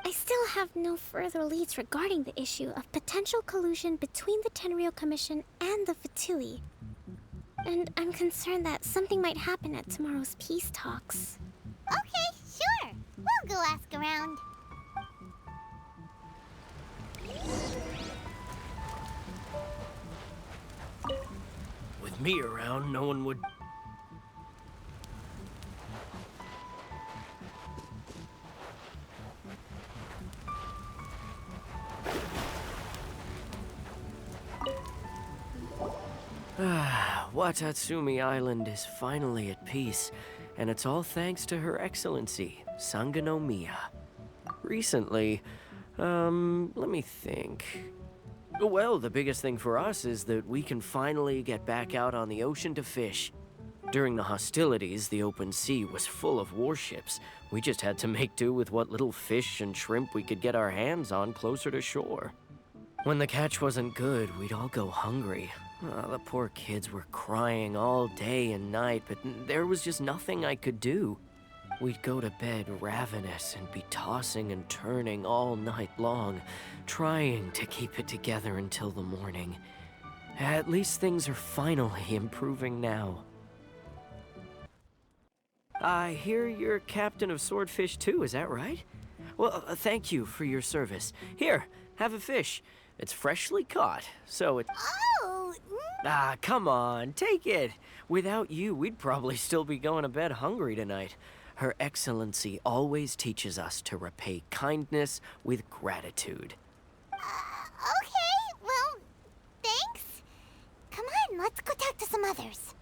I still have no further leads regarding the issue of potential collusion between the Tenryou Commission and the Fatui. And I'm concerned that something might happen at tomorrow's peace talks. Okay, sure. We'll go ask around. With me around, no one would... Watatsumi Island is finally at peace, and it's all thanks to Her Excellency, Sangonomiya. Recently, let me think. Well, the biggest thing for us is that we can finally get back out on the ocean to fish. During the hostilities, the open sea was full of warships. We just had to make do with what little fish and shrimp we could get our hands on closer to shore. When the catch wasn't good, we'd all go hungry. The poor kids were crying all day and night, but there was just nothing I could do. We'd go to bed ravenous and be tossing and turning all night long, trying to keep it together until the morning. At least things are finally improving now. I hear you're captain of Swordfish too, is that right? Well, thank you for your service. Here, have a fish. It's freshly caught, so it... Oh! come on, take it. Without you, we'd probably still be going to bed hungry tonight. Her Excellency always teaches us to repay kindness with gratitude. Okay, well, thanks. Come on, let's go talk to some others.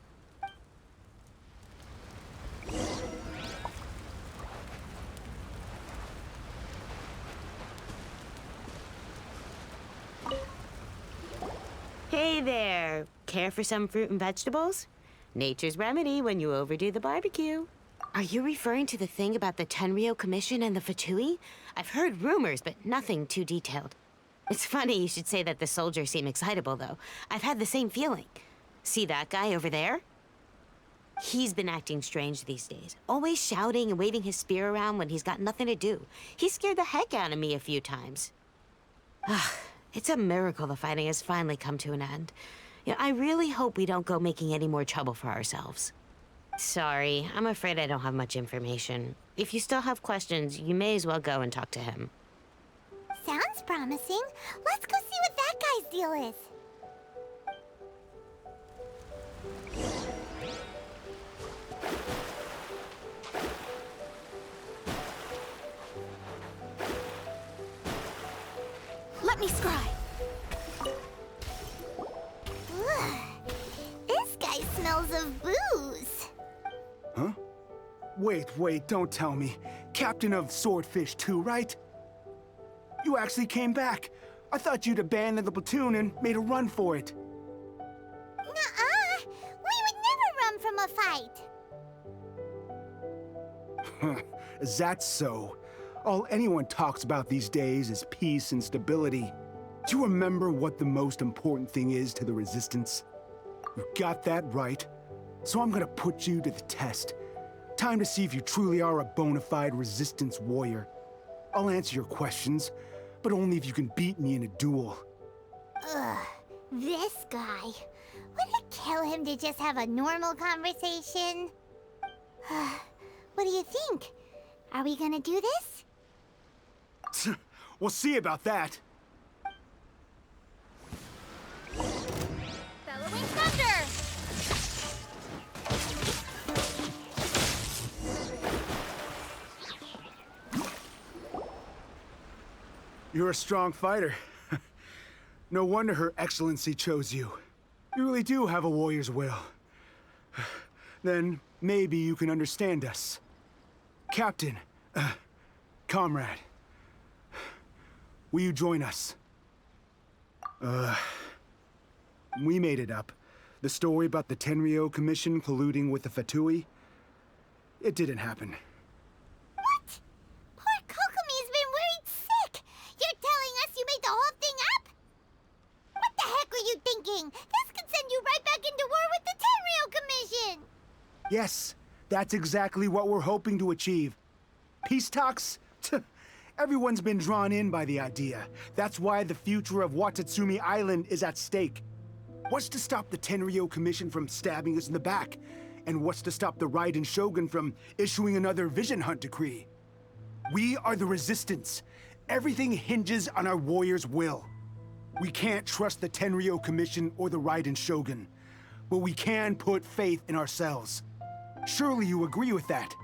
Hey there! Care for some fruit and vegetables? Nature's remedy when you overdo the barbecue. Are you referring to the thing about the Tenryou Commission and the Fatui? I've heard rumors, but nothing too detailed. It's funny you should say that the soldiers seem excitable, though. I've had the same feeling. See that guy over there? He's been acting strange these days. Always shouting and waving his spear around when he's got nothing to do. He scared the heck out of me a few times. It's a miracle the fighting has finally come to an end. You know, I really hope we don't go making any more trouble for ourselves. Sorry, I'm afraid I don't have much information. If you still have questions, you may as well go and talk to him. Sounds promising. Let's go see what that guy's deal is. Let me scry. Ugh. This guy smells of booze. Huh? Wait, don't tell me. Captain of Swordfish too, right? You actually came back. I thought you'd abandoned the platoon and made a run for it. Nuh-uh. We would never run from a fight. Is that so? All anyone talks about these days is peace and stability. Do you remember what the most important thing is to the Resistance? You got that right. So I'm gonna put you to the test. Time to see if you truly are a bona fide Resistance warrior. I'll answer your questions, but only if you can beat me in a duel. Ugh, this guy. Would it kill him to just have a normal conversation? What do you think? Are we gonna do this? We'll see about that. Bellowing thunder! You're a strong fighter. No wonder Her Excellency chose you. You really do have a warrior's will. Then maybe you can understand us. Captain, comrade, will you join us? We made it up. The story about the Tenryou Commission colluding with the Fatui, it didn't happen. What? Poor Kokomi's been worried sick. You're telling us you made the whole thing up? What the heck were you thinking? This could send you right back into war with the Tenryou Commission. Yes, that's exactly what we're hoping to achieve. Peace talks? Everyone's been drawn in by the idea. That's why the future of Watatsumi Island is at stake. What's to stop the Tenryou Commission from stabbing us in the back? And what's to stop the Raiden Shogun from issuing another Vision Hunt decree? We are the Resistance. Everything hinges on our warrior's will. We can't trust the Tenryou Commission or the Raiden Shogun, but we can put faith in ourselves. Surely you agree with that?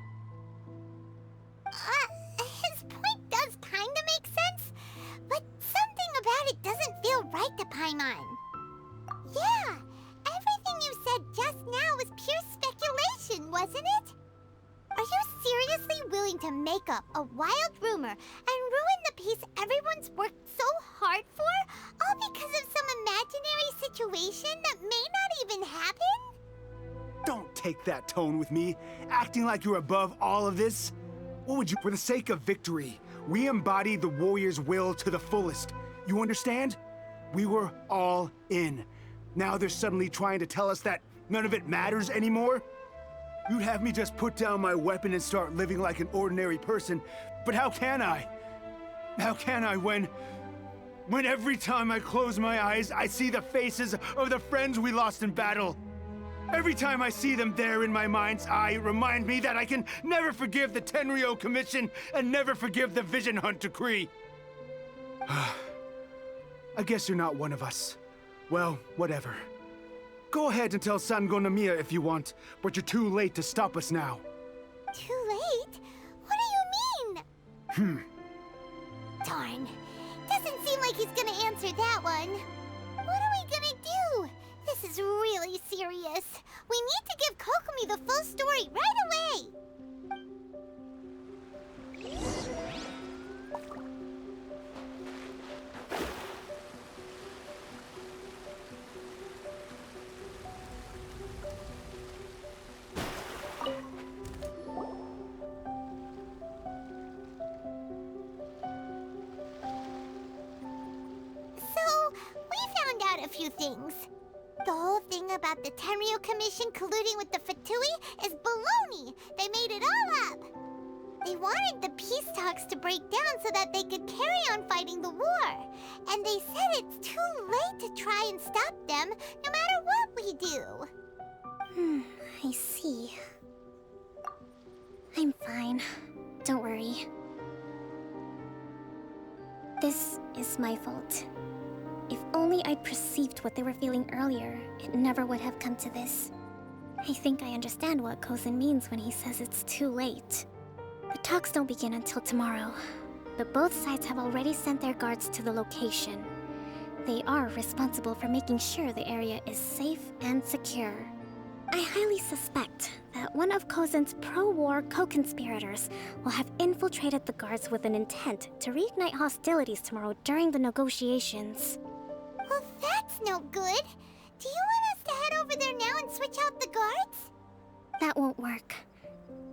His point does kinda make sense, but something about it doesn't feel right to Paimon. Yeah, everything you said just now was pure speculation, wasn't it? Are you seriously willing to make up a wild rumor and ruin the peace everyone's worked so hard for, all because of some imaginary situation that may not even happen? Don't take that tone with me, acting like you're above all of this. What would you— For the sake of victory, we embody the warrior's will to the fullest. You understand? We were all in. Now they're suddenly trying to tell us that none of it matters anymore? You'd have me just put down my weapon and start living like an ordinary person, but how can I? How can I when every time I close my eyes, I see the faces of the friends we lost in battle? Every time I see them there in my mind's eye, it reminds me that I can never forgive the Tenryou Commission and never forgive the Vision Hunt decree. I guess you're not one of us. Well, whatever. Go ahead and tell Sangonomiya if you want, but you're too late to stop us now. Too late? What do you mean? Darn. Doesn't seem like he's gonna answer that one. What are we gonna do? This is really serious. We need to give Kokomi the full story right away. A few things. The whole thing about the Tenryou Commission colluding with the Fatui is baloney. They made it all up. They wanted the peace talks to break down so that they could carry on fighting the war. And they said it's too late to try and stop them, no matter what we do. I see. I'm fine. Don't worry. This is my fault. If only I'd perceived what they were feeling earlier, it never would have come to this. I think I understand what Kozin means when he says it's too late. The talks don't begin until tomorrow, but both sides have already sent their guards to the location. They are responsible for making sure the area is safe and secure. I highly suspect that one of Kozin's pro-war co-conspirators will have infiltrated the guards with an intent to reignite hostilities tomorrow during the negotiations. Well, that's no good. Do you want us to head over there now and switch out the guards? That won't work.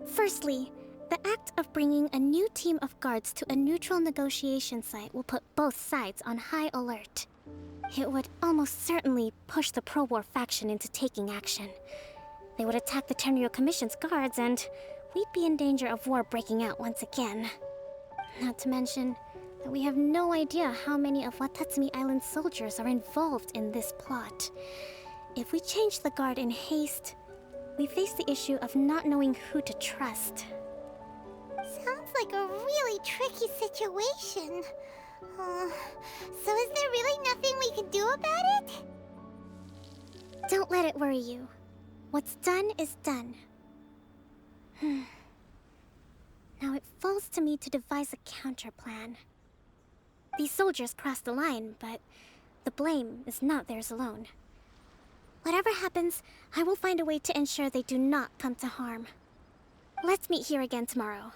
Firstly, the act of bringing a new team of guards to a neutral negotiation site will put both sides on high alert. It would almost certainly push the pro-war faction into taking action. They would attack the Tenryo Commission's guards, and we'd be in danger of war breaking out once again. Not to mention that we have no idea how many of Watatsumi Island's soldiers are involved in this plot. If we change the guard in haste, we face the issue of not knowing who to trust. Sounds like a really tricky situation. So is there really nothing we can do about it? Don't let it worry you. What's done is done. Now it falls to me to devise a counterplan. These soldiers crossed the line, but the blame is not theirs alone. Whatever happens, I will find a way to ensure they do not come to harm. Let's meet here again tomorrow.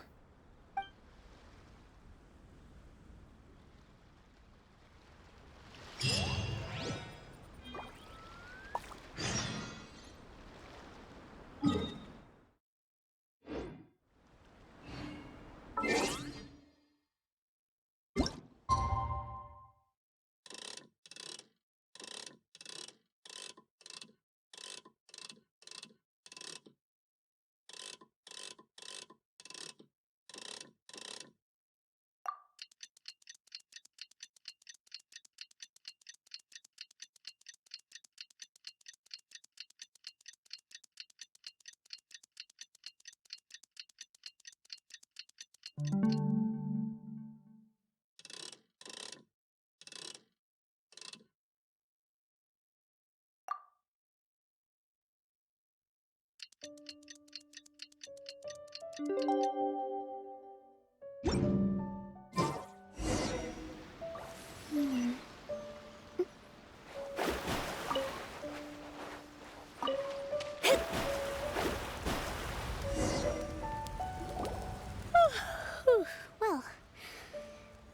Well,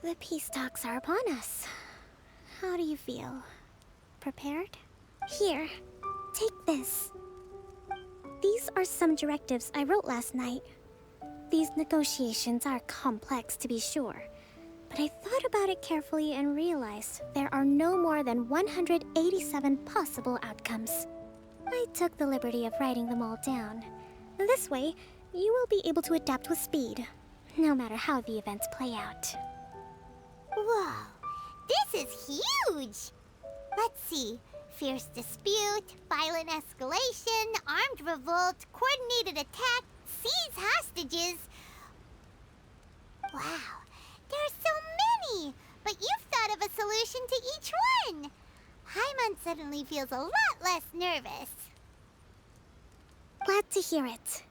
the peace talks are upon us. How do you feel? Prepared? Here, take this. These are some directives I wrote last night. These negotiations are complex, to be sure, but I thought about it carefully and realized there are no more than 187 possible outcomes. I took the liberty of writing them all down. This way, you will be able to adapt with speed, no matter how the events play out. Whoa, this is huge! Let's see. Fierce dispute, violent escalation, armed revolt, coordinated attack, seize hostages. Wow, there are so many! But you've thought of a solution to each one! Paimon suddenly feels a lot less nervous. Glad to hear it.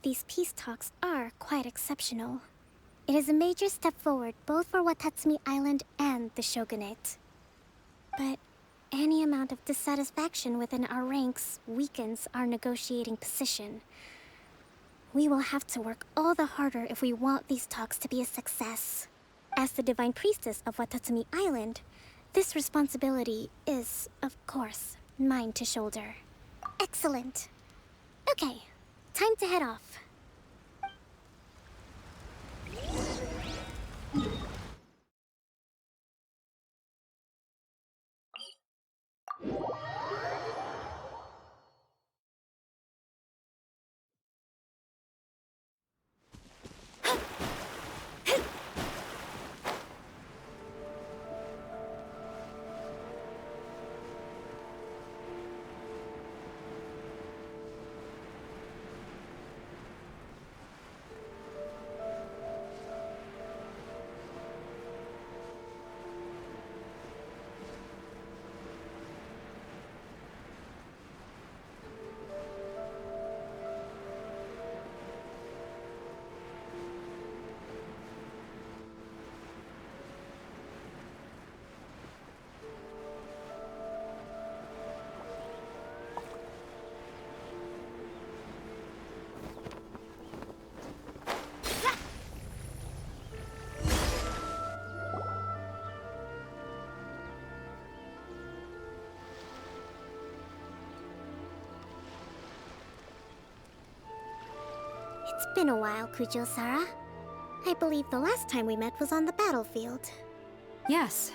These peace talks are quite exceptional. It is a major step forward both for Watatsumi Island and the Shogunate. But any amount of dissatisfaction within our ranks weakens our negotiating position. We will have to work all the harder if we want these talks to be a success. As the Divine Priestess of Watatsumi Island, this responsibility is, of course, mine to shoulder. Excellent. Okay, time to head off. It's been a while, Kujo-Sara. I believe the last time we met was on the battlefield. Yes.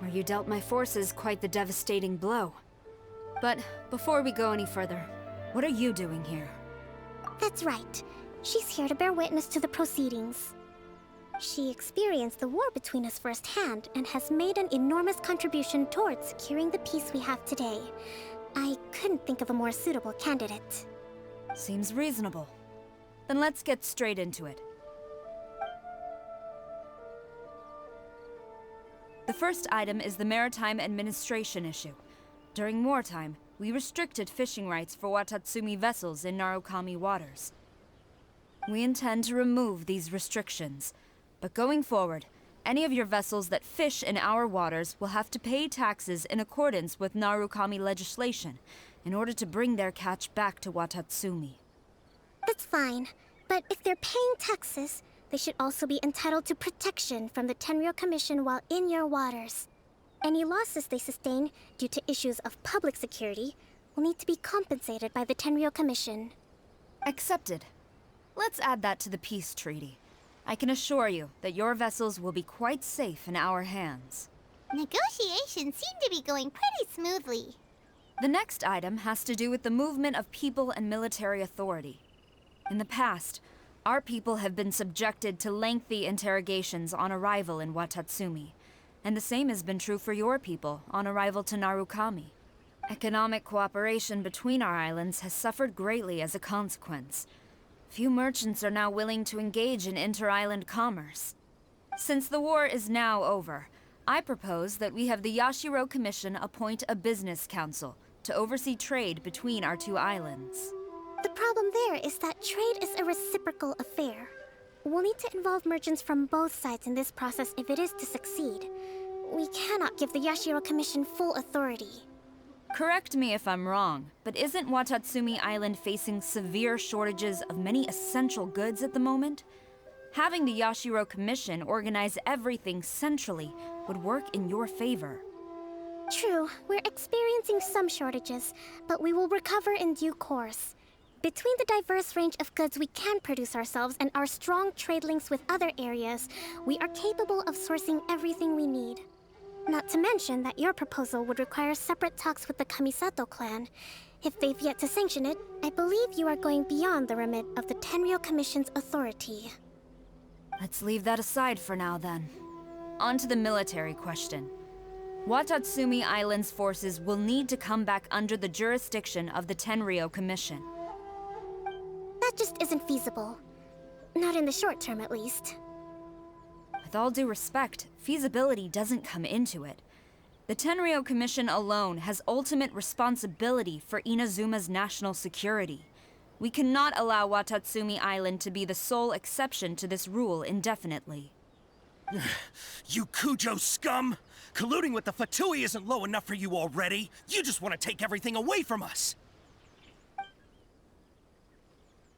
where you dealt my forces quite the devastating blow. But before we go any further, what are you doing here? That's right. She's here to bear witness to the proceedings. She experienced the war between us firsthand and has made an enormous contribution towards securing the peace we have today. I couldn't think of a more suitable candidate. Seems reasonable. Then let's get straight into it. The first item is the Maritime Administration issue. During wartime, we restricted fishing rights for Watatsumi vessels in Narukami waters. We intend to remove these restrictions, but going forward, any of your vessels that fish in our waters will have to pay taxes in accordance with Narukami legislation in order to bring their catch back to Watatsumi. That's fine, but if they're paying taxes, they should also be entitled to protection from the Tenryou Commission while in your waters. Any losses they sustain due to issues of public security will need to be compensated by the Tenryou Commission. Accepted. Let's add that to the peace treaty. I can assure you that your vessels will be quite safe in our hands. Negotiations seem to be going pretty smoothly. The next item has to do with the movement of people and military authority. In the past, our people have been subjected to lengthy interrogations on arrival in Watatsumi, and the same has been true for your people on arrival to Narukami. Economic cooperation between our islands has suffered greatly as a consequence. Few merchants are now willing to engage in inter-island commerce. Since the war is now over, I propose that we have the Yashiro Commission appoint a business council to oversee trade between our two islands. The problem there is that trade is a reciprocal affair. We'll need to involve merchants from both sides in this process if it is to succeed. We cannot give the Yashiro Commission full authority. Correct me if I'm wrong, but isn't Watatsumi Island facing severe shortages of many essential goods at the moment? Having the Yashiro Commission organize everything centrally would work in your favor. True, we're experiencing some shortages, but we will recover in due course. Between the diverse range of goods we can produce ourselves and our strong trade links with other areas, we are capable of sourcing everything we need. Not to mention that your proposal would require separate talks with the Kamisato clan. If they've yet to sanction it, I believe you are going beyond the remit of the Tenryou Commission's authority. Let's leave that aside for now, then. On to the military question. Watatsumi Island's forces will need to come back under the jurisdiction of the Tenryou Commission. That just isn't feasible. Not in the short term, at least. With all due respect, feasibility doesn't come into it. The Tenryou Commission alone has ultimate responsibility for Inazuma's national security. We cannot allow Watatsumi Island to be the sole exception to this rule indefinitely. You Kujo scum! Colluding with the Fatui isn't low enough for you already. You just want to take everything away from us.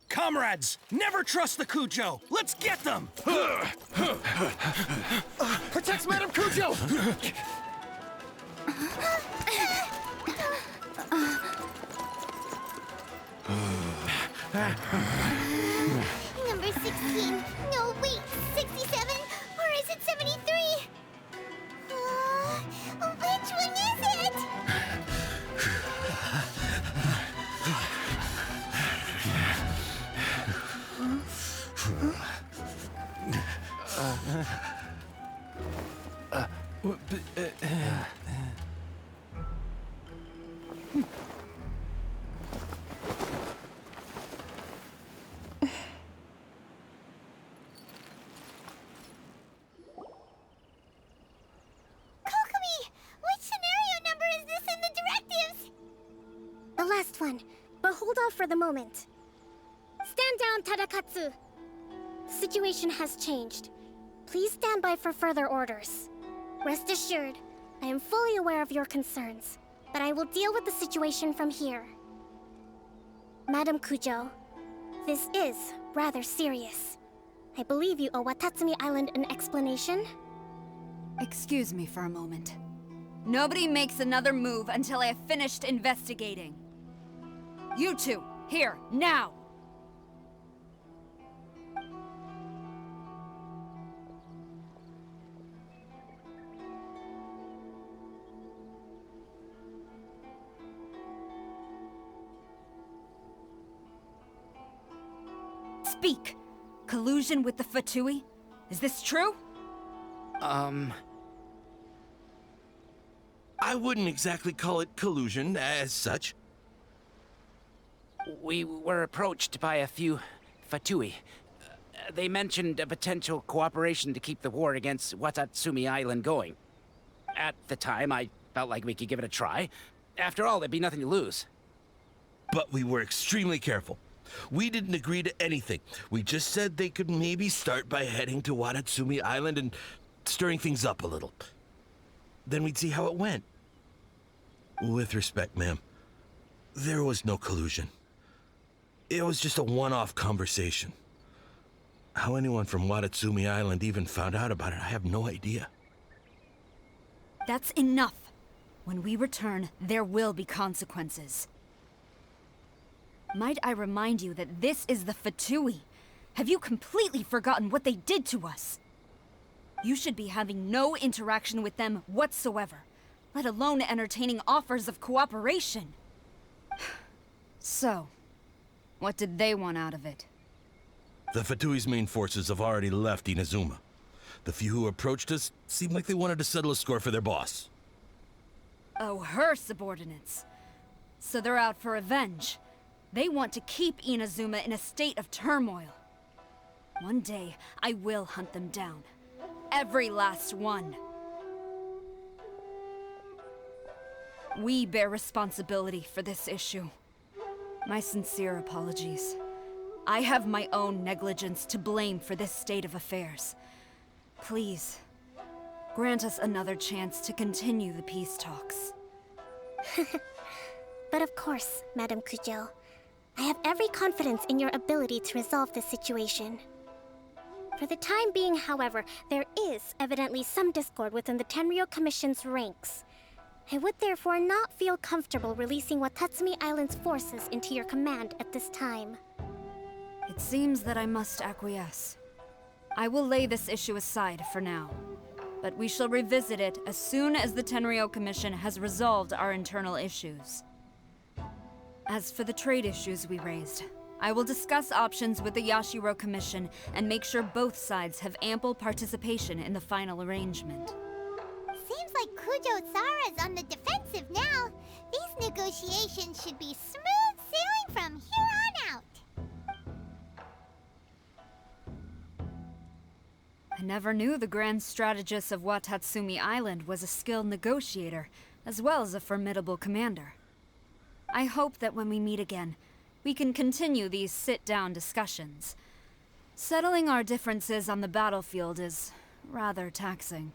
Comrades, never trust the Kujo. Let's get them! Protect Madame Kujo! Number 16. No, wait. 67? Or is it 73? Which one is it? The last one, but hold off for the moment. Stand down, Tadakatsu! The situation has changed. Please stand by for further orders. Rest assured, I am fully aware of your concerns, but I will deal with the situation from here. Madam Kujo, this is rather serious. I believe you owe Watatsumi Island an explanation? Excuse me for a moment. Nobody makes another move until I have finished investigating. You two, here, now! Speak! Collusion with the Fatui? Is this true? I wouldn't exactly call it collusion as such. We were approached by a few Fatui. They mentioned a potential cooperation to keep the war against Watatsumi Island going. At the time, I felt like we could give it a try. After all, there'd be nothing to lose. But we were extremely careful. We didn't agree to anything. We just said they could maybe start by heading to Watatsumi Island and stirring things up a little. Then we'd see how it went. With respect, ma'am, there was no collusion. It was just a one-off conversation. How anyone from Watatsumi Island even found out about it, I have no idea. That's enough. When we return, there will be consequences. Might I remind you that this is the Fatui? Have you completely forgotten what they did to us? You should be having no interaction with them whatsoever, let alone entertaining offers of cooperation. So, what did they want out of it? The Fatui's main forces have already left Inazuma. The few who approached us seemed like they wanted to settle a score for their boss. Oh, her subordinates. So they're out for revenge. They want to keep Inazuma in a state of turmoil. One day, I will hunt them down. Every last one. We bear responsibility for this issue. My sincere apologies. I have my own negligence to blame for this state of affairs. Please, grant us another chance to continue the peace talks. But of course, Madame Kujo. I have every confidence in your ability to resolve this situation. For the time being, however, there is evidently some discord within the Tenryou Commission's ranks. I would therefore not feel comfortable releasing Watatsumi Island's forces into your command at this time. It seems that I must acquiesce. I will lay this issue aside for now, but we shall revisit it as soon as the Tenryou Commission has resolved our internal issues. As for the trade issues we raised, I will discuss options with the Yashiro Commission and make sure both sides have ample participation in the final arrangement. Seems like Kujo-Sara's on the defensive now. These negotiations should be smooth sailing from here on out. I never knew the grand strategist of Watatsumi Island was a skilled negotiator, as well as a formidable commander. I hope that when we meet again, we can continue these sit-down discussions. Settling our differences on the battlefield is rather taxing.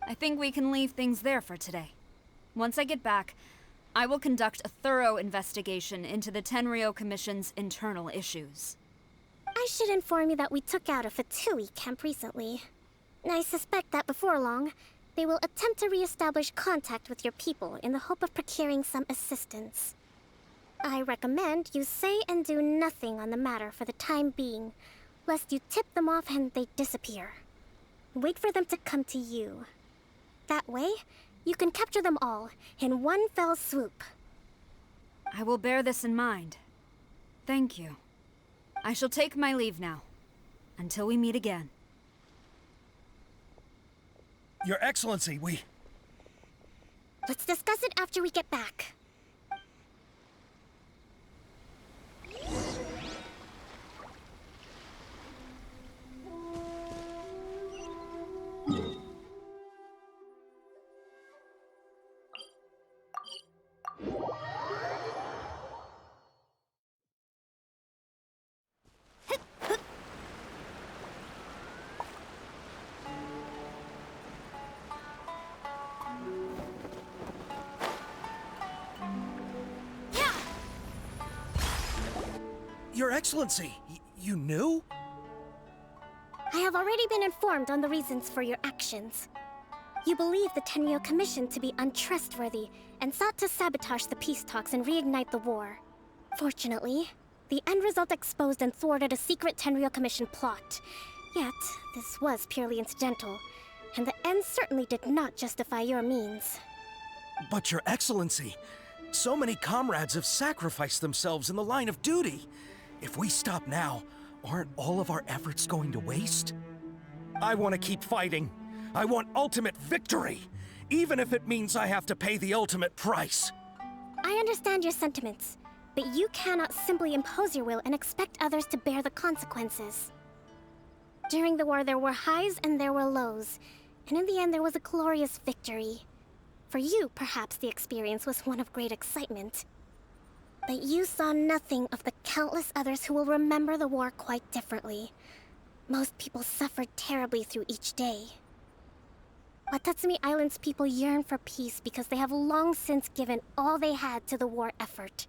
I think we can leave things there for today. Once I get back, I will conduct a thorough investigation into the Tenryou Commission's internal issues. I should inform you that we took out a Fatui camp recently. I suspect that before long, they will attempt to re-establish contact with your people in the hope of procuring some assistance. I recommend you say and do nothing on the matter for the time being, lest you tip them off and they disappear. Wait for them to come to you. That way, you can capture them all in one fell swoop. I will bear this in mind. Thank you. I shall take my leave now. Until we meet again. Your Excellency, Let's discuss it after we get back. Your Excellency, you knew? I have already been informed on the reasons for your actions. You believe the Tenryou Commission to be untrustworthy and sought to sabotage the peace talks and reignite the war. Fortunately, the end result exposed and thwarted a secret Tenryou Commission plot. Yet, this was purely incidental, and the end certainly did not justify your means. But Your Excellency, so many comrades have sacrificed themselves in the line of duty. If we stop now, Aren't all of our efforts going to waste? I want to keep fighting. I want ultimate victory, even if it means I have to pay the ultimate price. I understand your sentiments, but you cannot simply impose your will and expect others to bear the consequences. During the war, there were highs and there were lows, and in the end, there was a glorious victory. For you, perhaps the experience was one of great excitement. But you saw nothing of the countless others who will remember the war quite differently. Most people suffered terribly through each day. Watatsumi Island's people yearn for peace because they have long since given all they had to the war effort.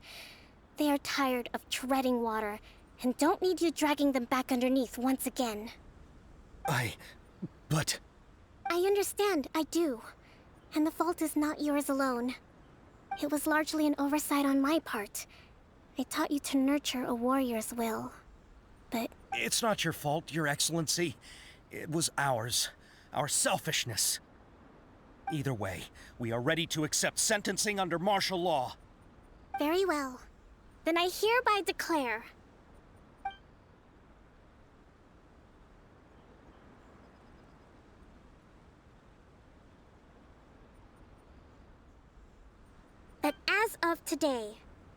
They are tired of treading water and don't need you dragging them back underneath once again. But... I understand, I do. And the fault is not yours alone. It was largely an oversight on my part. I taught you to nurture a warrior's will. But... It's not your fault, Your Excellency. It was ours. Our selfishness. Either way, we are ready to accept sentencing under martial law. Very well. Then I hereby declare... that as of today,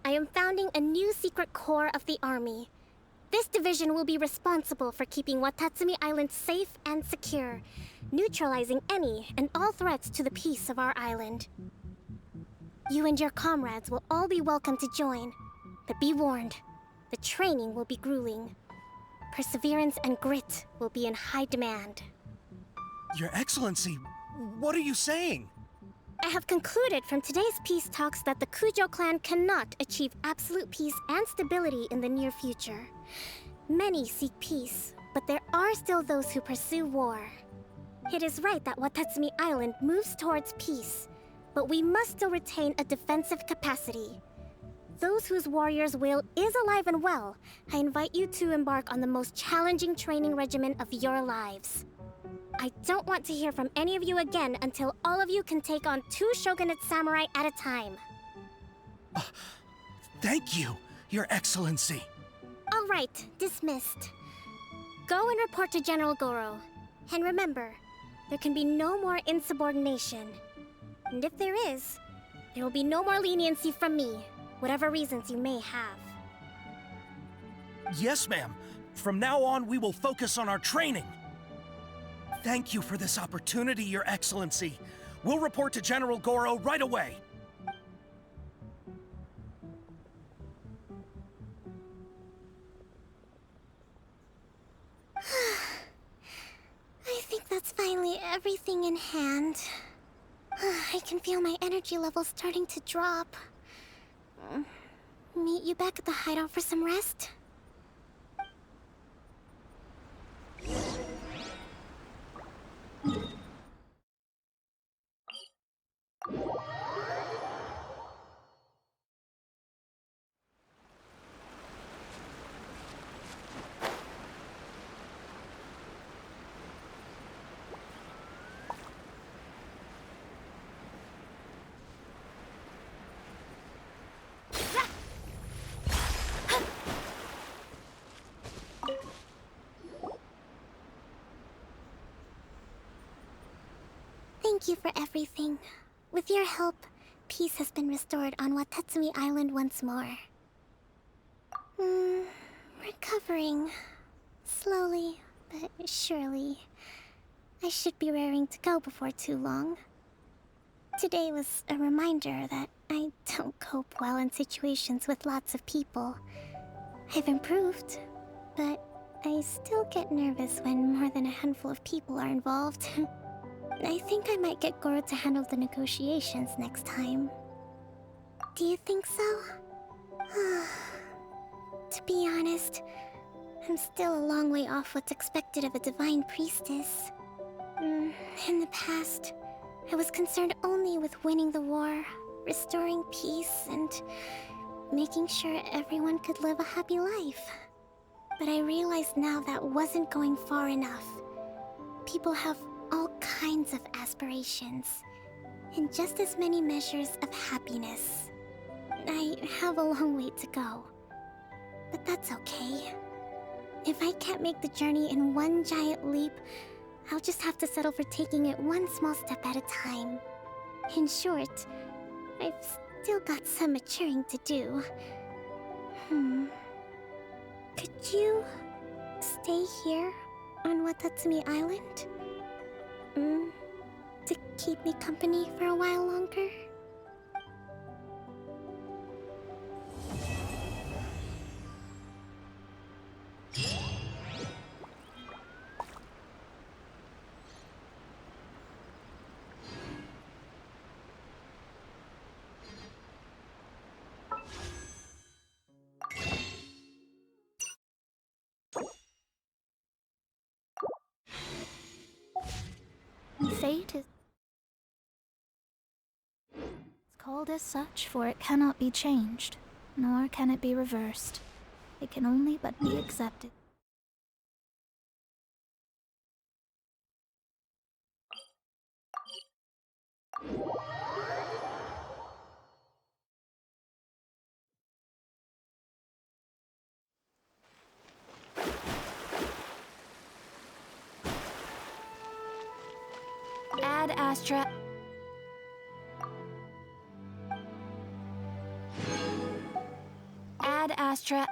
I am founding a new secret corps of the army. This division will be responsible for keeping Watatsumi Island safe and secure, neutralizing any and all threats to the peace of our island. You and your comrades will all be welcome to join, but be warned, the training will be grueling. Perseverance and grit will be in high demand. Your Excellency, what are you saying? I have concluded from today's peace talks that the Kujo clan cannot achieve absolute peace and stability in the near future. Many seek peace, but there are still those who pursue war. It is right that Watatsumi Island moves towards peace, but we must still retain a defensive capacity. Those whose warrior's will is alive and well, I invite you to embark on the most challenging training regimen of your lives. I don't want to hear from any of you again until all of you can take on 2 shogunate samurai at a time. Thank you, Your Excellency. All right, dismissed. Go and report to General Goro. And remember, there can be no more insubordination. And if there is, there will be no more leniency from me, whatever reasons you may have. Yes, ma'am. From now on, we will focus on our training. Thank you for this opportunity, Your Excellency. We'll report to General Goro right away. I think that's finally everything in hand. I can feel my energy levels starting to drop. Meet you back at the hideout for some rest? Thank you for everything. With your help, peace has been restored on Watatsumi Island once more. Recovering. Slowly, but surely. I should be raring to go before too long. Today was a reminder that I don't cope well in situations with lots of people. I've improved, but I still get nervous when more than a handful of people are involved. I think I might get Goro to handle the negotiations next time. Do you think so? To be honest, I'm still a long way off what's expected of a divine priestess. In the past, I was concerned only with winning the war, restoring peace, and making sure everyone could live a happy life. But I realize now that wasn't going far enough. People have all kinds of aspirations, and just as many measures of happiness. I have a long way to go, but that's okay. If I can't make the journey in one giant leap, I'll just have to settle for taking it one small step at a time. In short, I've still got some maturing to do. Could you stay here on Watatsumi Island? To keep me company for a while longer? Fate is called as such, for it cannot be changed, nor can it be reversed. It can only but be accepted. Ad Astra. Ad Astra.